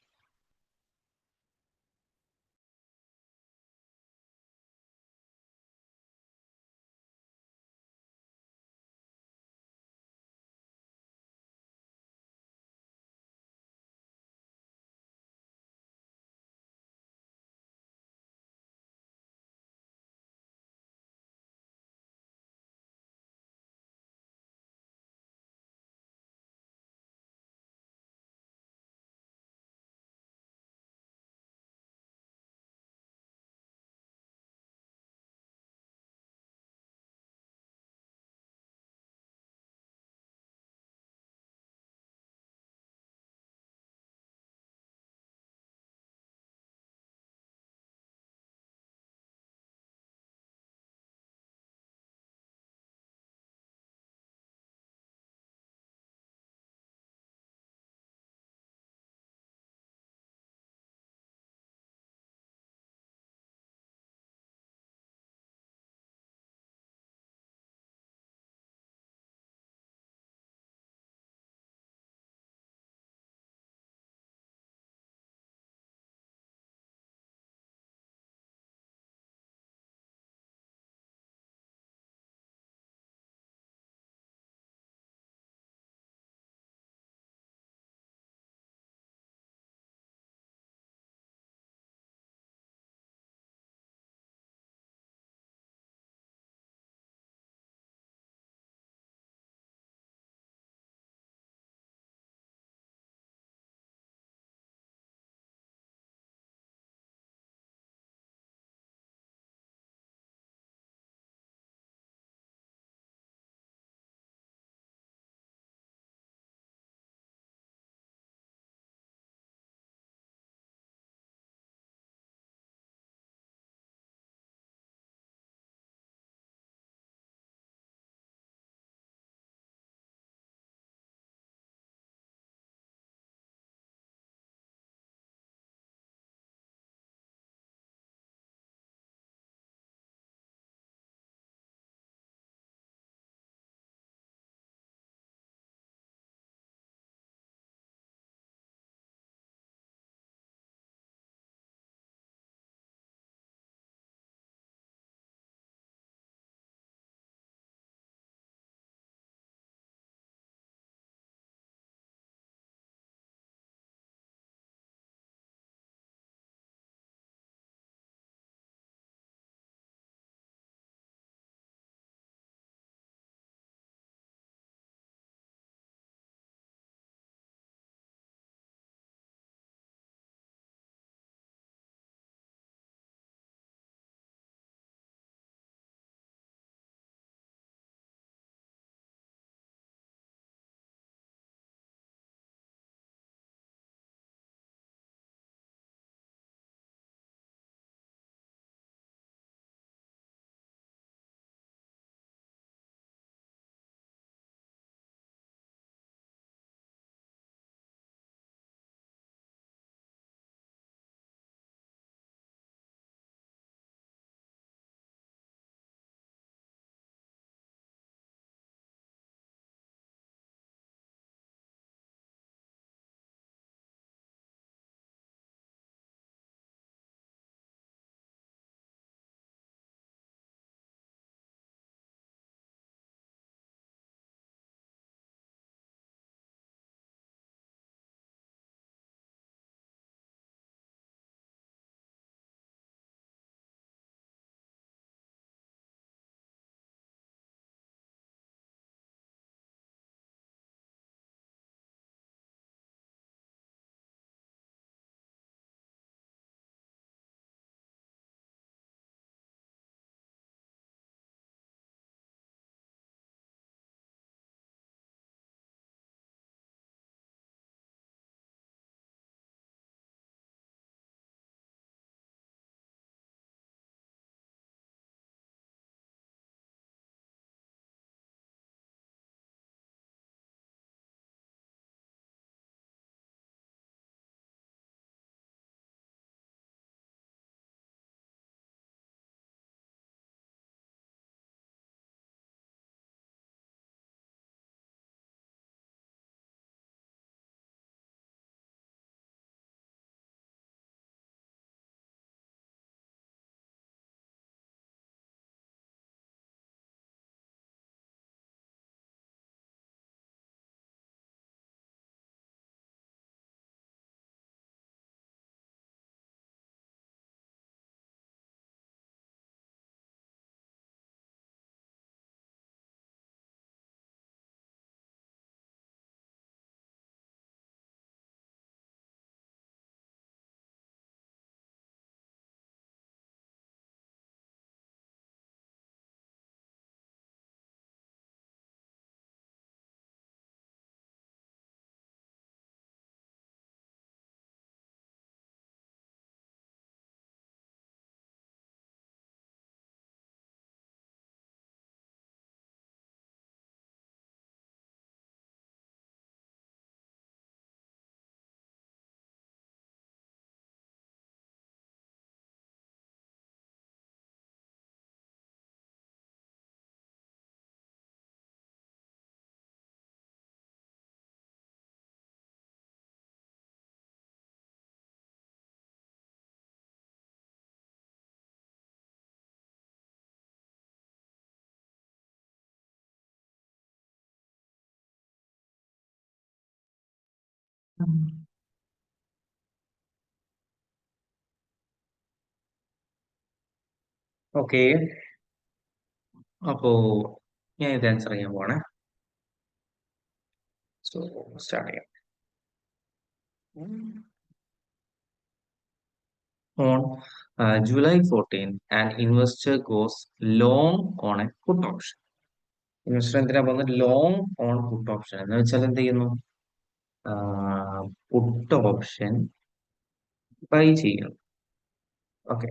ഓക്കെ, അപ്പോ ഞാൻ ഇത് ആൻസർ ചെയ്യാൻ പോണേ. സോ സ്റ്റാർട്ട് ചെയ്യാം. On July 14, an investor goes long on a put option. Investor എന്തിനാ പോകുന്നത്? ലോങ് ഓൺ പുട്ട് ഓപ്ഷൻ എന്ന് വെച്ചാൽ എന്ത് ചെയ്യുന്നു? പുട്ട് ഓപ്ഷൻ ബൈ ചെയ്യണം. ഓക്കെ,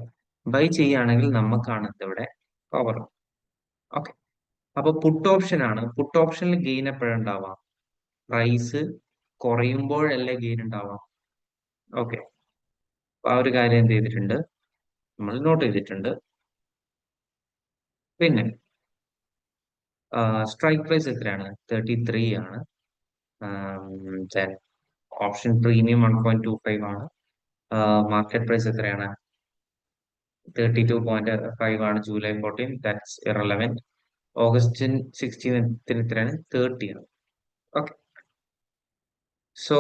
ബൈ ചെയ്യുകയാണെങ്കിൽ നമുക്കാണ് ഇവിടെ പവർ. ഓക്കെ, അപ്പൊ പുട്ട് ഓപ്ഷൻ ആണ്. പുട്ട് ഓപ്ഷനിൽ ഗെയിൻ എപ്പോഴുണ്ടാവാം? പ്രൈസ് കുറയുമ്പോഴല്ലേ ഗെയിൻ ഉണ്ടാവാം. ഓക്കെ, ആ ഒരു കാര്യം എന്ത് ചെയ്തിട്ടുണ്ട്? നമ്മൾ നോട്ട് ചെയ്തിട്ടുണ്ട്. പിന്നെ സ്ട്രൈക്ക് പ്രൈസ് എത്രയാണ്? 33 ആണ്. ഓപ്ഷൻ പ്രീമിയം 1.25 ആണ്. മാർക്കറ്റ് പ്രൈസ് എത്രയാണ്? 32.5 ആണ്. July 14, that's irrelevant. ഓഗസ്റ്റ് 16 എത്രയാണ്? 30 ആണ്. ഓക്കെ, സോ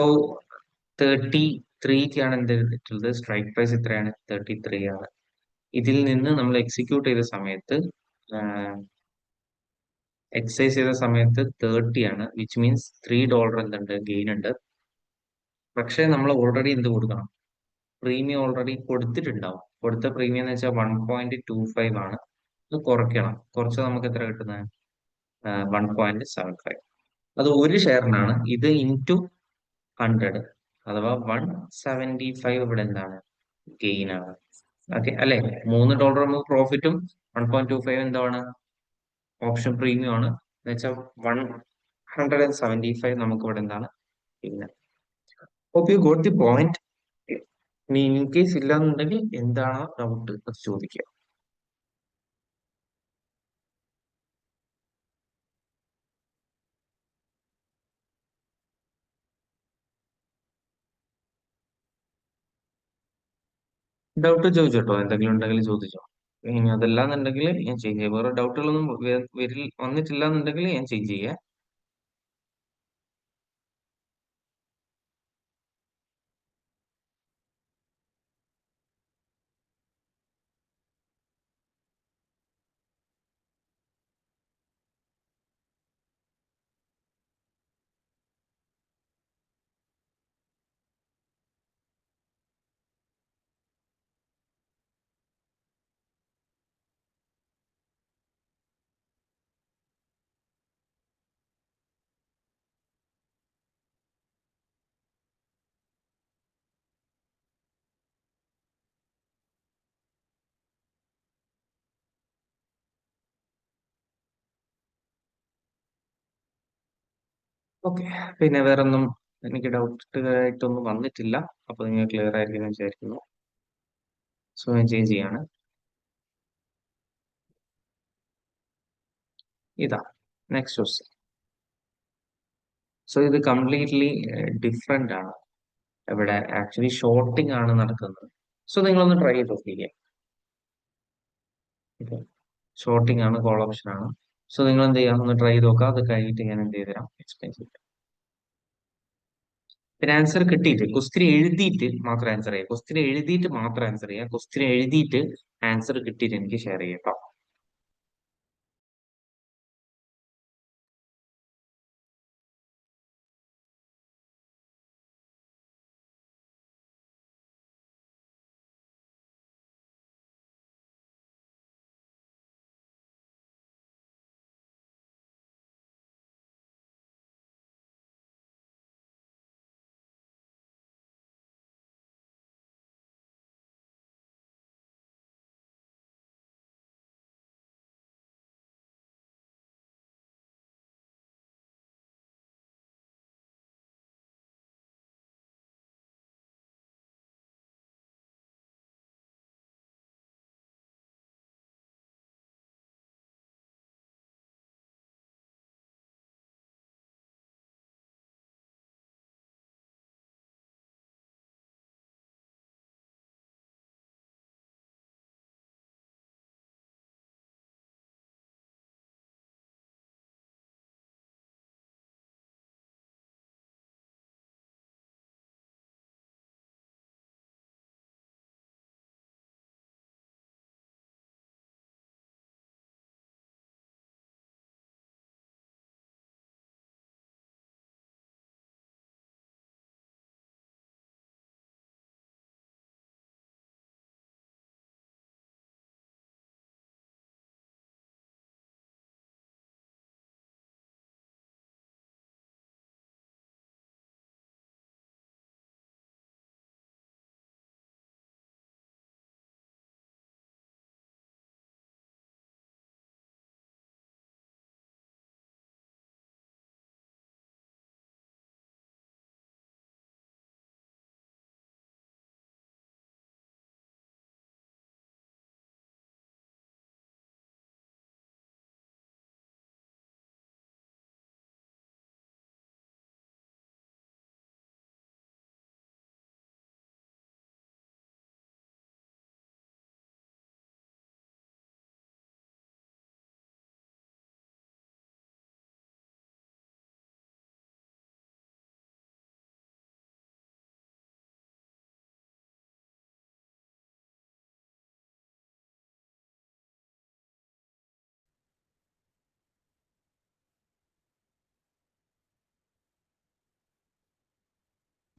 33ക്കാണ് എന്ത് ചെയ്തിട്ടുള്ളത്? സ്ട്രൈക്ക് പ്രൈസ് എത്രയാണ്? 33 ആണ്. ഇതിൽ നിന്ന് നമ്മൾ എക്സിക്യൂട്ട് ചെയ്ത സമയത്ത് എക്സസൈസ് ചെയ്ത സമയത്ത് 30 ആണ്, വിച്ച് മീൻസ് $3 എന്തുണ്ട്? ഗെയിൻ ഉണ്ട്. പക്ഷെ നമ്മൾ ഓൾറെഡി എന്ത് കൊടുക്കണം? പ്രീമിയം ഓൾറെഡി കൊടുത്തിട്ടുണ്ടാവും. കൊടുത്ത പ്രീമിയം എന്ന് വെച്ചാൽ 1.25 ആണ്. അത് കുറയ്ക്കണം. കുറച്ച് നമുക്ക് എത്ര കിട്ടുന്നത്? 1.75. അത് ഒരു ഷെയറിനാണ്. ഇത് ഇൻറ്റു 100, അഥവാ 175 ഇവിടെ എന്താണ്? ഗെയിൻ ആണ്. ഓക്കെ അല്ലെ? $3 നമുക്ക് പ്രോഫിറ്റും 1.25 എന്താണ്? ഓപ്ഷൻ പ്രീമിയം ആണ്. എന്ന് വെച്ചാൽ 175 നമുക്ക് ഇവിടെ എന്താണ്? Gain. Hope you got the point. ഇനി ഇൻ കേസ് ഇല്ലാന്നുണ്ടെങ്കിൽ എന്താണോ ഡൗട്ട് അത് ചോദിക്കുക. ഡൗട്ട് ചോദിച്ചോട്ടോ, എന്തെങ്കിലും ഉണ്ടെങ്കിൽ ചോദിച്ചോ. ഇനി അതല്ലാന്നുണ്ടെങ്കിൽ ഞാൻ ചേഞ്ച് ചെയ്യാം. വേറെ ഡൗട്ടുകളൊന്നും വന്നിട്ടില്ല എന്നുണ്ടെങ്കിൽ ഞാൻ ചേഞ്ച് ചെയ്യാം. ഓക്കെ, പിന്നെ വേറെ ഒന്നും എനിക്ക് ഡൗട്ട് ആയിട്ടൊന്നും വന്നിട്ടില്ല. അപ്പൊ നിങ്ങൾ ക്ലിയർ ആയിരിക്കും എന്ന് വിചാരിക്കുന്നു. സോ ഞാൻ ചേഞ്ച് ചെയ്യാണ്. ഇതാ നെക്സ്റ്റ് ക്വസ്റ്റ്യൻ. സോ ഇത് കംപ്ലീറ്റ്ലി ഡിഫറെന്റ് ആണ്. ഇവിടെ ആക്ച്വലി ഷോർട്ടിംഗ് ആണ് നടക്കുന്നത്. സോ നിങ്ങളൊന്ന് ട്രൈ ചെയ്ത് നോക്കിക്കേ. ഷോർട്ടിംഗ് ആണ്, കോൾ ഓപ്ഷൻ ആണ്. സോ നിങ്ങൾ എന്ത് ചെയ്യാം? ഒന്ന് ട്രൈ ചെയ്ത് നോക്കാം. അത് കഴിഞ്ഞിട്ട് ഞാൻ എന്ത് ചെയ്ത് തരാം? എക്സ്പ്ലെയിൻ ചെയ്യാം. പിന്നെ ആൻസർ കിട്ടിയിട്ട് ക്വസ്റ്റ്യൻ എഴുതിയിട്ട് മാത്രം ആൻസർ ചെയ്യുക. ക്വസ്റ്റ്യൻ എഴുതിയിട്ട് മാത്രം ആൻസർ ചെയ്യുക. ക്വസ്റ്റ്യൻ എഴുതിയിട്ട് ആൻസർ കിട്ടിയിട്ട് എനിക്ക് ഷെയർ ചെയ്യാം കേട്ടോ.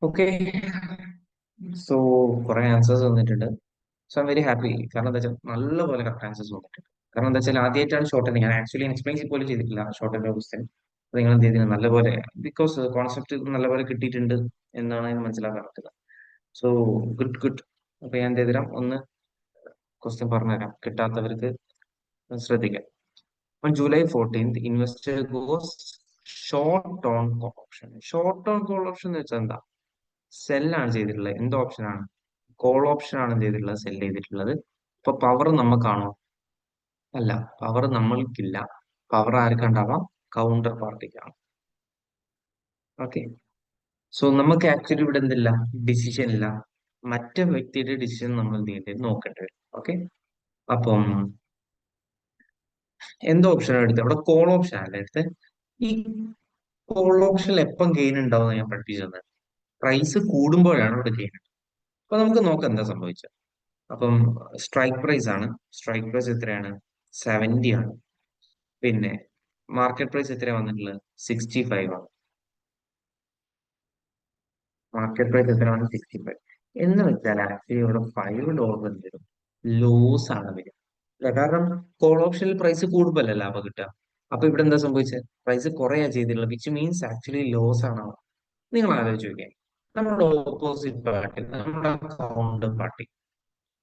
ഓക്കെ, സോ കുറെ ആൻസേഴ്സ് വന്നിട്ടുണ്ട്. So I very happy. കാരണം എന്താ വെച്ചാൽ നല്ലപോലെ കറക്റ്റ് ആൻസേഴ്സ് വന്നിട്ടുണ്ട്. കാരണം എന്താ വെച്ചാൽ ആദ്യമായിട്ടാണ് ഷോർട്ട് ഞാൻ ആക്ച്വലി എക്സ്പ്ലെയിൻ പോലും ചെയ്തിട്ടില്ല ഷോർട്ട് എൻഡ് ക്വസ്റ്റ്യൻ. നിങ്ങൾ എന്ത് ചെയ്തില്ല നല്ലപോലെ, ബിക്കോസ് കോൺസെപ്റ്റ് നല്ലപോലെ കിട്ടിയിട്ടുണ്ട് എന്നാണ് എനിക്ക് മനസ്സിലാക്കാൻ പറ്റുന്നത്. So good good. അപ്പൊ ഞാൻ എന്ത് ചെയ്തുതരാം, ഒന്ന് ക്വസ്റ്റ്യൻ പറഞ്ഞുതരാം, കിട്ടാത്തവർക്ക് ശ്രദ്ധിക്കാം. On July 14th, investor goes short on call option. Short on call option എന്ന് വെച്ചാൽ എന്താ? സെല്ലാണ് ചെയ്തിട്ടുള്ളത്. എന്ത് ഓപ്ഷനാണ്? കോൾ ഓപ്ഷൻ ആണ് ചെയ്തിട്ടുള്ളത്, സെല് ചെയ്തിട്ടുള്ളത്. അപ്പൊ പവർ നമുക്കാണോ? അല്ല, പവർ നമ്മൾക്കില്ല. പവർ ആർക്കുണ്ടാവാം? കൗണ്ടർ പാർട്ടിക്കാണ്. ഓക്കെ, സോ നമുക്ക് ആക്ച്വലി ഇവിടെ എന്തില്ല, ഡിസിഷൻ ഇല്ല. മറ്റേ വ്യക്തിയുടെ ഡിസിഷൻ നമ്മൾ എന്ത് ചെയ്യേണ്ടത് നോക്കേണ്ടി വരും. ഓക്കെ, അപ്പം എന്ത് ഓപ്ഷനാണ് എടുത്തത്? അവിടെ കോൾ ഓപ്ഷൻ അല്ല എടുത്തത്. ഈ കോൾ ഓപ്ഷനിൽ എപ്പം ഗെയിൻ ഉണ്ടാവും ഞാൻ പഠിപ്പിച്ചത്. പ്രൈസ് കൂടുമ്പോഴാണ് ഇവിടെ ഗെയിൻ. അപ്പൊ നമുക്ക് നോക്കാം എന്താ സംഭവിച്ചത്. അപ്പം സ്ട്രൈക്ക് പ്രൈസ് ആണ്. സ്ട്രൈക്ക് പ്രൈസ് എത്രയാണ്? 70 ആണ്. പിന്നെ മാർക്കറ്റ് പ്രൈസ് എത്രയാണ് വന്നിട്ടുള്ളത്? 65 ആണ്. മാർക്കറ്റ് പ്രൈസ് എത്രയാണ്? 65. എന്ന് വെച്ചാൽ ആക്ച്വലി ഇവിടെ $5 എന്തെങ്കിലും ലോസ് ആണ് വരിക. അല്ല, കാരണം കോൾ ഓപ്ഷനിൽ പ്രൈസ് കൂടുമ്പോഴല്ലേ ലാഭം കിട്ടുക. അപ്പൊ ഇവിടെ എന്താ സംഭവിച്ചത്? പ്രൈസ് കുറയാ ചെയ്തിട്ടുള്ളത്, വിച്ച് മീൻസ് ആക്ച്വലി ലോസ് ആണ്. നിങ്ങൾ ആലോചിച്ച് നോക്കിയാൽ നമ്മുടെ ഓപ്പോസിറ്റ് പാർട്ടി, നമ്മുടെ കൗണ്ടർ പാർട്ടി,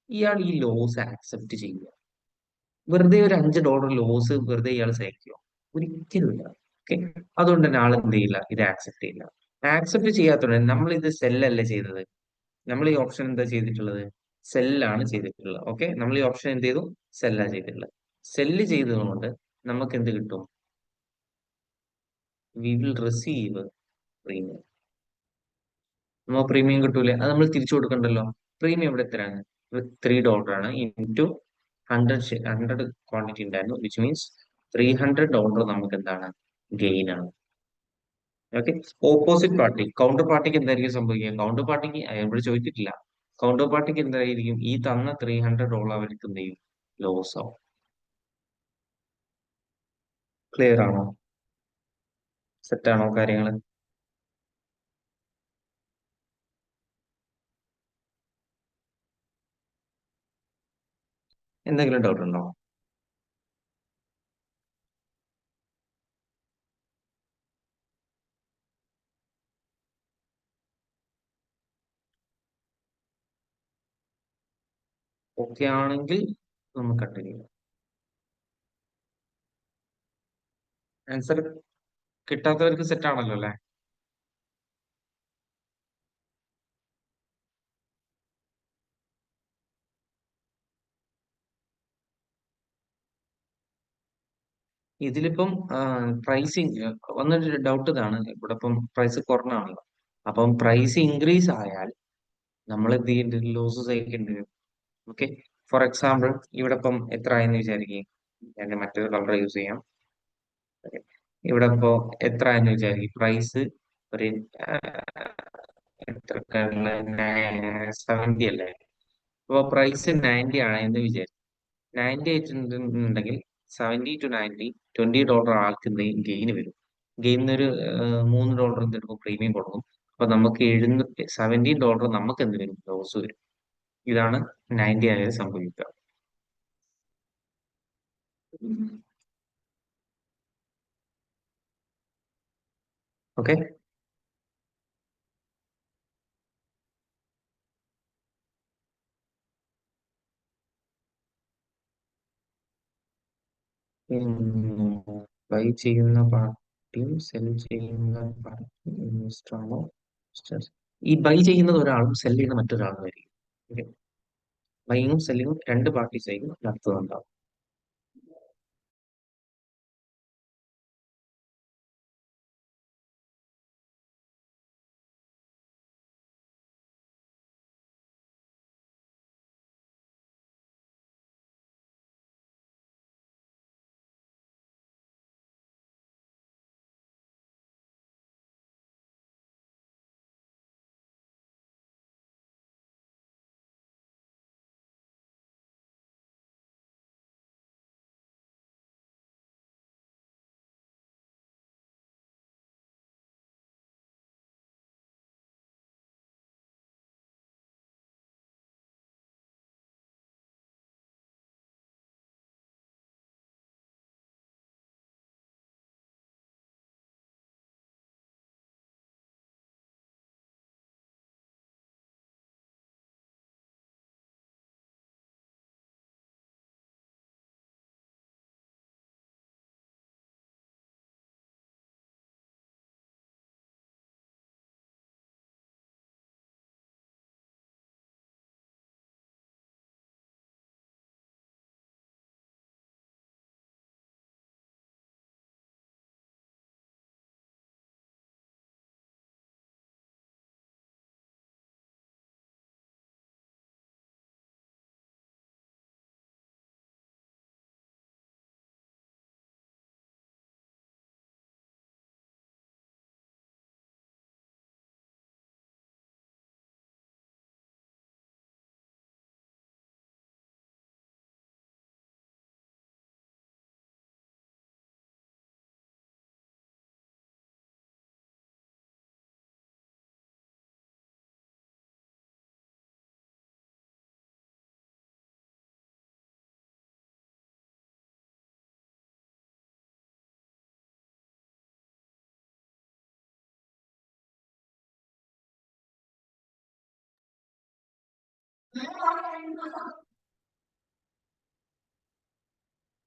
ഇയാൾ ഈ ലോസ് ആക്സെപ്റ്റ് ചെയ്യുക. വെറുതെ ഒരു $5 ലോസ് വെറുതെ ഇയാൾ സഹിക്കുമോ? ഒരിക്കലുമില്ല. ഓക്കെ, അതുകൊണ്ട് തന്നെ ആൾ എന്ത് ചെയ്യില്ല, ഇത് ആക്സെപ്റ്റ് ചെയ്യില്ല. ആക്സെപ്റ്റ് ചെയ്യാത്തതുകൊണ്ട് നമ്മൾ ഇത് സെല്ലല്ല ചെയ്തത്. നമ്മൾ ഈ ഓപ്ഷൻ എന്താ ചെയ്തിട്ടുള്ളത്? സെല്ലാണ് ചെയ്തിട്ടുള്ളത്. ഓക്കെ, നമ്മൾ ഈ ഓപ്ഷൻ എന്ത് ചെയ്തു? സെല്ലാ ചെയ്തിട്ടുള്ളത്. സെല്ല് ചെയ്തതുകൊണ്ട് നമുക്ക് എന്ത് കിട്ടും? We will receive premium. നമ്മൾ പ്രീമിയം കിട്ടൂലേ? അത് നമ്മൾ തിരിച്ചു കൊടുക്കണ്ടല്ലോ. പ്രീമിയം ഇവിടെ എത്രയാണ്? $3 ആണ്. ഇൻറ്റു 100 ക്വാണ്ടിറ്റി ഉണ്ടായിരുന്നു, വിച്ച് മീൻസ് $300 നമുക്ക് എന്താണ്? ഗെയിൻ ആണ്. ഓക്കെ, ഓപ്പോസിറ്റ് പാർട്ടി, കൗണ്ടർ പാർട്ടിക്ക് എന്തായിരിക്കും സംഭവിക്കുക? കൗണ്ടർ പാർട്ടിക്ക് ഇവിടെ ചോദിച്ചിട്ടില്ല. കൗണ്ടർ പാർട്ടിക്ക് എന്തായിരിക്കും? ഈ തന്ന $300 അവർക്ക് എന്ത് ചെയ്യും? ലോസ് ആവും. ക്ലിയർ ആണോ? സെറ്റ് ആണോ കാര്യങ്ങൾ? എന്തെങ്കിലും ഡൗട്ട് ഉണ്ടോ? ഓക്കെ ആണെങ്കിൽ നമുക്ക് കണ്ടിന്യൂ ചെയ്യാം. ആൻസർ കിട്ടാത്തവർക്ക് സെറ്റ് ആണല്ലോ അല്ലെ? ഇതിലിപ്പം പ്രൈസിങ് വന്നൊരു ഡൗട്ട് ഇതാണ്. ഇവിടെ ഇപ്പം പ്രൈസ് കുറഞ്ഞാണല്ലോ. അപ്പം പ്രൈസ് ഇൻക്രീസ് ആയാൽ നമ്മൾ എന്ത് ചെയ്യേണ്ടി വരും? ലോസ് സഹിക്കേണ്ടി വരും. ഓക്കെ, ഫോർ എക്സാമ്പിൾ ഇവിടെ ഇപ്പം എത്ര ആയെന്ന് വിചാരിക്കും. ഞാൻ മറ്റൊരു കളർ യൂസ് ചെയ്യാം. Okay. ഇവിടെ ഇപ്പോ എത്ര ആയെന്ന് വിചാരിക്കും. പ്രൈസ് ഒരു എത്ര 70 അല്ലേ? അപ്പൊ പ്രൈസ് 90 ആണെന്ന് വിചാരിക്കും. 90 ആയിട്ടുണ്ടെങ്കിൽ 70 to 90, $20 ആൾക്ക് ഗെയിന് വരും. ഗെയിമിന് ഒരു $3 എന്തെടുക്കും? പ്രീമിയം കൊടുക്കും. അപ്പൊ നമുക്ക് $17 നമുക്ക് എന്ത് വരും? ലോസ് വരും. ഇതാണ് 90 ആയത് സംഭവിക്കുക. ഓക്കെ, ബൈ ചെയ്യുന്ന പാർട്ടിയും സെൽ ചെയ്യുന്ന പാർട്ടിയും ഇൻവെസ്റ്റർ ആണോ? ഈ ബൈ ചെയ്യുന്നത് ഒരാളും സെൽ ചെയ്യുന്ന മറ്റൊരാളും ആയിരിക്കും. ഓക്കെ, ബൈയും സെല്ലിങ്ങും രണ്ട് പാർട്ടീസ് ആയിരിക്കും നടത്തുന്നുണ്ടാവും.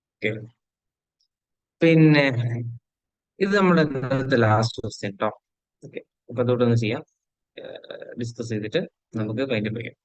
ഓക്കെ. പിന്നെ ഇത് നമ്മുടെ ഇന്നത്തെ ലാസ്റ്റ് ക്വസ്റ്റ്യൻ കേട്ടോ. ഓക്കെ, അപ്പൊ അതോടൊന്ന് ചെയ്യാം, ഡിസ്കസ് ചെയ്തിട്ട് നമുക്ക് വൈൻഡപ്പ് ചെയ്യാം.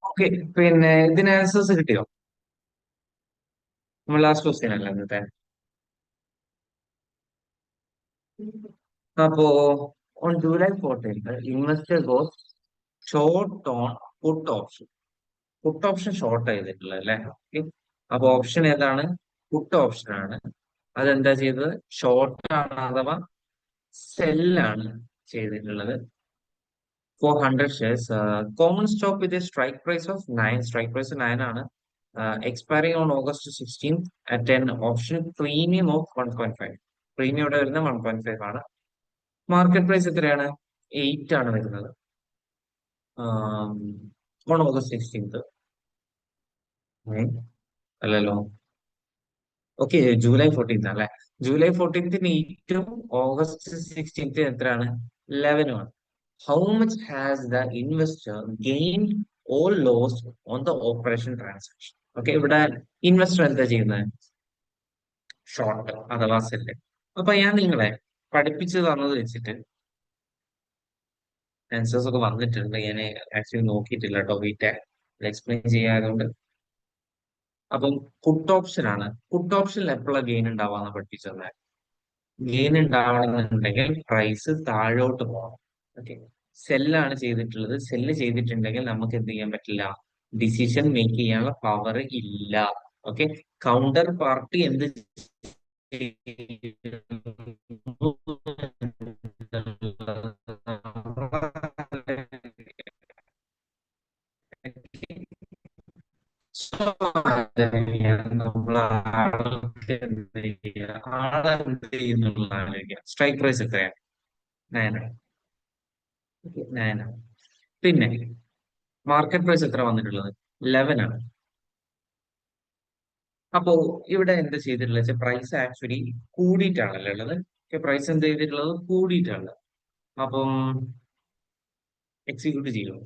ഓക്കെ, പിന്നെ ഇതിന് ആൻസേഴ്സ് കിട്ടിയോ? നമ്മൾ ലാസ്റ്റ് ക്വസ്റ്റ്യൻ അല്ല ഇന്നത്തെ. അപ്പോ on July 14th investor goes short on puttu option. Puttu option short ചെയ്തിട്ടുള്ളത് അല്ലേ? അപ്പൊ ഓപ്ഷൻ ഏതാണ്? പുട്ട് ഓപ്ഷൻ ആണ്. അതെന്താ ചെയ്തത്? ഷോർട്ട് ആണ് അഥവാ സെല്ലാണ് ചെയ്തിട്ടുള്ളത്. 400 shares. Common stock with a strike price of 9. Strike price 9 ആണ്. Expiring on August 16th at an option premium of 1.5. Premium ഇവിടെ വരുന്നത് 1.5 ആണ്. മാർക്കറ്റ് പ്രൈസ് എത്രയാണ്? 8 ആണ് വരുന്നത് ഓൺ ഓഗസ്റ്റ് 16th. അല്ലല്ലോ, ഓക്കെ, ജൂലൈ 14th അല്ലെ. ജൂലൈ 14th 8ഉം ഓഗസ്റ്റ് 16th എത്രയാണ്? 11 ആണ്. How much has the investor gained or lost on the operation transaction? Okay, ഇവിടെ ഇൻവെസ്റ്റർ എന്താ ചെയ്യുന്നത്? ഷോർട്ട് അഥവാ സെല്ല്. അപ്പൊ ഞാൻ നിങ്ങളെ പഠിപ്പിച്ചു തന്നത് വെച്ചിട്ട് ആൻസേഴ്സ് ഒക്കെ വന്നിട്ടുണ്ട്. ഞാൻ ആക്ച്വലി നോക്കിയിട്ടില്ല കേട്ടോ, വീട്ടെ എക്സ്പ്ലെയിൻ ചെയ്യായതുകൊണ്ട്. അപ്പം പുട്ട് ഓപ്ഷൻ ആണ്. പുട്ട് ഓപ്ഷനിൽ എപ്പോഴാണ് ഗെയിൻ ഉണ്ടാവാന്ന് പഠിപ്പിച്ചത്. ഗെയിൻ ഉണ്ടാവണമെന്നുണ്ടെങ്കിൽ പ്രൈസ് താഴോട്ട് പോകണം. ഓക്കെ, സെല്ലാണ് ചെയ്തിട്ടുള്ളത്. സെല്ല് ചെയ്തിട്ടുണ്ടെങ്കിൽ നമുക്ക് എന്ത് ചെയ്യാൻ പറ്റില്ല? ഡിസിഷൻ മേക്ക് ചെയ്യാനുള്ള പവർ ഇല്ല. ഓക്കെ, കൗണ്ടർ പാർട്ടി എന്ത് സ്ട്രൈക്ക് പ്രൈസ് എത്രയാണ്? 9 ആണ്. 9 ആണ്. പിന്നെ മാർക്കറ്റ് പ്രൈസ് എത്ര വന്നിട്ടുള്ളത്? 11 ആണ്. അപ്പോ ഇവിടെ എന്താ ചെയ്തിട്ടുള്ളത് വെച്ചാൽ പ്രൈസ് ആക്ച്വലി കൂടിയിട്ടാണല്ലോ ഉള്ളത്. പ്രൈസ് എന്ത് ചെയ്തിട്ടുള്ളത്? കൂടിയിട്ടാണ്. അപ്പം എക്സിക്യൂട്ട് ചെയ്യുമോ?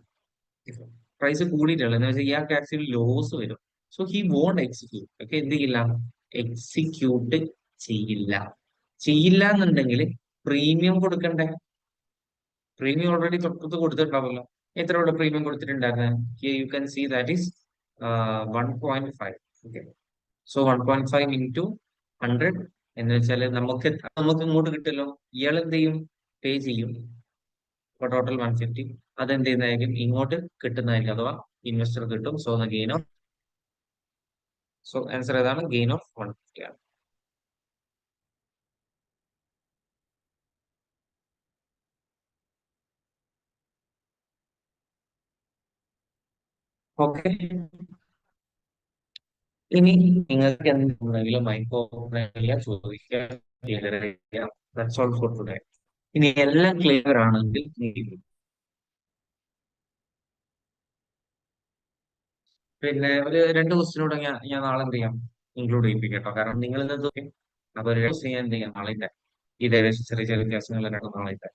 പ്രൈസ് കൂടിയിട്ടുള്ളത് എന്ന് വെച്ചാൽ ഇയാൾക്ക് ആക്ച്വലി ലോസ് വരും. So he won't execute. Okay, എന്ത് ചെയ്യില്ല? എക്സിക്യൂട്ട് ചെയ്യില്ല. ചെയ്യില്ല എന്നുണ്ടെങ്കിൽ പ്രീമിയം കൊടുക്കണ്ടേ? പ്രീമിയം ഓൾറെഡി തൊട്ടത്ത് കൊടുത്തിട്ടുണ്ടാവല്ലോ. എത്ര രൂപ പ്രീമിയം കൊടുത്തിട്ടുണ്ടായിരുന്നു? You can see that is 1.5. Okay, so 1.5 into 100 എന്ന് വെച്ചാൽ നമുക്ക് ഇങ്ങോട്ട് കിട്ടുമല്ലോ. ഇയാൾ എന്ത് ചെയ്യും? പേ ചെയ്യും. അപ്പൊ ടോട്ടൽ 150. അതെന്ത് ചെയ്യുന്നതായിരിക്കും? ഇങ്ങോട്ട് കിട്ടുന്നതായിരിക്കും, അഥവാ ഇൻവെസ്റ്റർ കിട്ടും. So gain of, so answer ഏതാണ്? ഗെയിൻ ഓഫ് 150 ആണ്. ഓക്കെ, ഇനി നിങ്ങൾക്ക് എന്തെങ്കിലും മൈക്രോ ചോദിക്കാൻ ക്ലിയർ ചെയ്യാം. That's all for today. ഇനി എല്ലാം ക്ലിയർ ആണെങ്കിൽ പിന്നെ ഒരു 2 ക്വസ്റ്റ്യൻ കൂടെ ഞാൻ നാളെ എന്ത് ചെയ്യാം? ഇൻക്ലൂഡ് ചെയ്യിപ്പിക്കാം കേട്ടോ. കാരണം നിങ്ങൾ ഇന്നത് അപ്പൊ ഒരു ക്വസ്റ്റ്യൻ ഞാൻ എന്ത് ചെയ്യാം? നാളെ ഇല്ല. ഈ ഏകദേശം ചെറിയ ചെറിയ വ്യത്യാസങ്ങൾ നാളെ ഇല്ല.